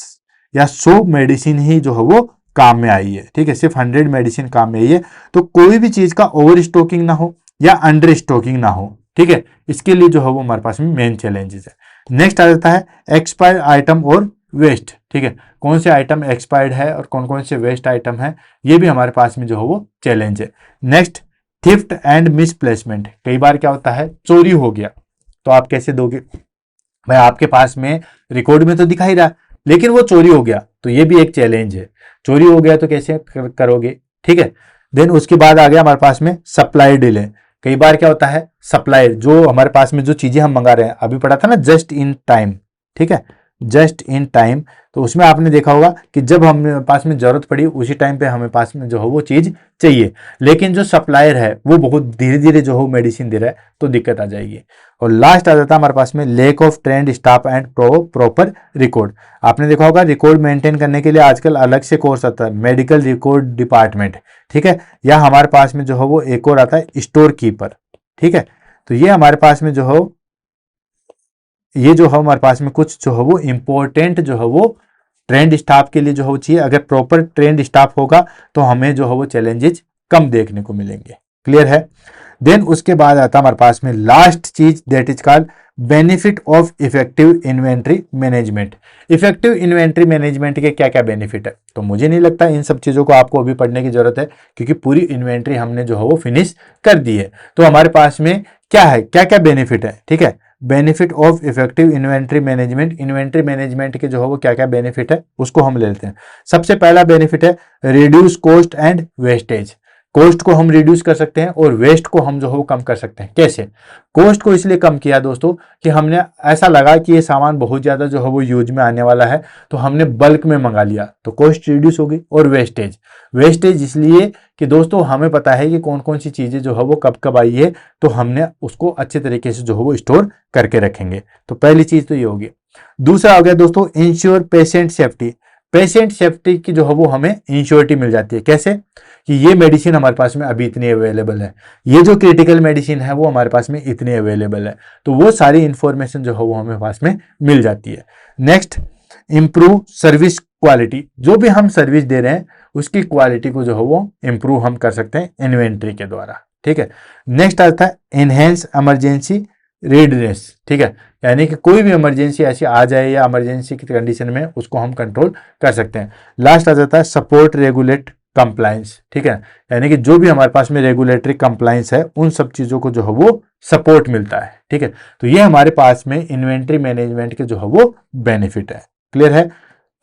या 100 मेडिसिन ही जो है वो काम में आई है, ठीक है, सिर्फ 100 मेडिसिन काम में आई है। तो कोई भी चीज का ओवर स्टॉकिंग ना हो या अंडर स्टॉकिंग ना हो, ठीक है, इसके लिए जो है वो हमारे पास में मेन चैलेंजेस है। नेक्स्ट आ जाता है एक्सपायर्ड आइटम और वेस्ट, ठीक है, कौन से आइटम एक्सपायर्ड है और कौन कौन से वेस्ट आइटम है, ये भी हमारे पास में जो है वो चैलेंज है। Next, theft and misplacement. कई बार क्या होता है, चोरी हो गया तो आप कैसे दोगे, भाई आपके पास में रिकॉर्ड में तो दिखाई रहा लेकिन वो चोरी हो गया, तो ये भी एक चैलेंज है। चोरी हो गया तो कैसे करोगे, ठीक है। देन उसके बाद आ गया हमारे पास में सप्लाई डिले। कई बार क्या होता है, सप्लाई जो हमारे पास में जो चीजें हम मंगा रहे हैं, अभी पढ़ा था ना जस्ट इन टाइम, ठीक है, जस्ट इन टाइम, तो उसमें आपने देखा होगा कि जब हमें पास में जरूरत पड़ी उसी टाइम पे हमें पास में जो है वो चीज चाहिए, लेकिन जो सप्लायर है वो बहुत धीरे धीरे जो है मेडिसिन दे रहा है तो दिक्कत आ जाएगी। और लास्ट आ जाता है हमारे पास में lake of trend staff and proper record. आपने देखा होगा रिकॉर्ड मेंटेन करने के लिए आजकल अलग से कोर्स आता है, मेडिकल रिकॉर्ड डिपार्टमेंट, ठीक है, या हमारे पास में जो है वो एक और आता है स्टोर कीपर, ठीक है। तो ये हमारे पास में जो है ये जो है हमारे पास में कुछ जो है वो इंपॉर्टेंट जो है वो ट्रेंड स्टाफ के लिए जो है चाहिए। अगर प्रॉपर ट्रेंड स्टाफ होगा तो हमें जो है वो चैलेंजेस कम देखने को मिलेंगे। क्लियर है। देन उसके बाद आता है हमारे पास में लास्ट चीज, that is called benefit of effective inventory management. Effective inventory management के क्या क्या बेनिफिट है, तो मुझे नहीं लगता इन सब चीजों को आपको अभी पढ़ने की जरूरत है, क्योंकि पूरी इन्वेंट्री हमने जो है वो फिनिश कर दी है। तो हमारे पास में क्या है, क्या क्या बेनिफिट है, ठीक है, benefit of effective inventory management. Inventory management के जो है वो क्या क्या बेनिफिट है उसको हम ले लेते हैं। सबसे पहला बेनिफिट है reduce cost and wastage. Cost को हम रिड्यूस कर सकते हैं और वेस्ट को हम जो है वो कम कर सकते हैं। कैसे, कॉस्ट को इसलिए कम किया दोस्तों कि हमने ऐसा लगा कि ये सामान बहुत ज्यादा जो है वो यूज में आने वाला है तो हमने बल्क में मंगा लिया तो कॉस्ट रिड्यूस होगी। और वेस्टेज, वेस्टेज इसलिए कि दोस्तों हमें पता है कि कौन कौन सी चीजें जो है वो कब कब आई है, तो हमने उसको अच्छे तरीके से जो है वो स्टोर करके रखेंगे। तो पहली चीज तो ये होगी। दूसरा हो गया दोस्तों ensure patient safety. Patient safety की जो है वो हमें इंश्योरिटी मिल जाती है। कैसे? कि ये मेडिसिन हमारे पास में अभी इतनी अवेलेबल है, ये जो क्रिटिकल मेडिसिन है वो हमारे पास में इतनी अवेलेबल है, तो वो सारी इंफॉर्मेशन जो है वो हमें पास में मिल जाती है। Next, improve service quality. जो भी हम सर्विस दे रहे हैं उसकी क्वालिटी को जो है वो इंप्रूव हम कर सकते हैं इन्वेंट्री के द्वारा। ठीक है। नेक्स्ट आता है एनहेंस इमरजेंसी रेडनेस। ठीक है, यानी कि कोई भी इमरजेंसी ऐसी आ जाए या इमरजेंसी की कंडीशन में उसको हम कंट्रोल कर सकते हैं। लास्ट आ जाता है सपोर्ट रेगुलेट कंप्लायंस। ठीक है, यानी कि जो भी हमारे पास में रेगुलेटरी कंप्लायंस है उन सब चीजों को जो है वो सपोर्ट मिलता है। ठीक है, तो ये हमारे पास में इन्वेंट्री मैनेजमेंट के जो है वो बेनिफिट है। क्लियर है?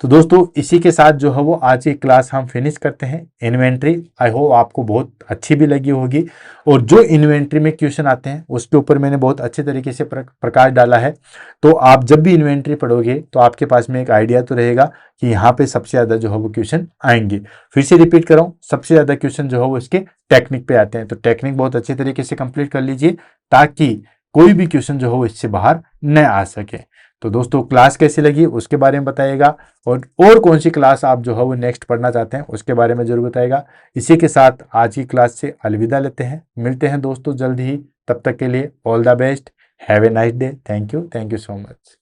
तो दोस्तों इसी के साथ जो है वो आज की क्लास हम फिनिश करते हैं। इन्वेंट्री आई होप आपको बहुत अच्छी भी लगी होगी, और जो इन्वेंट्री में क्वेश्चन आते हैं उसके ऊपर मैंने बहुत अच्छे तरीके से प्रकाश डाला है। तो आप जब भी इन्वेंट्री पढ़ोगे तो आपके पास में एक आइडिया तो रहेगा कि यहाँ पे सबसे ज़्यादा जो है वो क्वेश्चन आएंगे। फिर से रिपीट कर रहा हूँ, सबसे ज़्यादा क्वेश्चन जो है वो इसके टेक्निक पे आते हैं, तो टेक्निक बहुत अच्छे तरीके से कंप्लीट कर लीजिए ताकि कोई भी क्वेश्चन जो हो इससे बाहर न आ सके। तो दोस्तों क्लास कैसी लगी उसके बारे में बताइएगा, और कौन सी क्लास आप जो है वो नेक्स्ट पढ़ना चाहते हैं उसके बारे में जरूर बताइएगा। इसी के साथ आज की क्लास से अलविदा लेते हैं, मिलते हैं दोस्तों जल्द ही। तब तक के लिए all the best, have a nice day, thank you so much.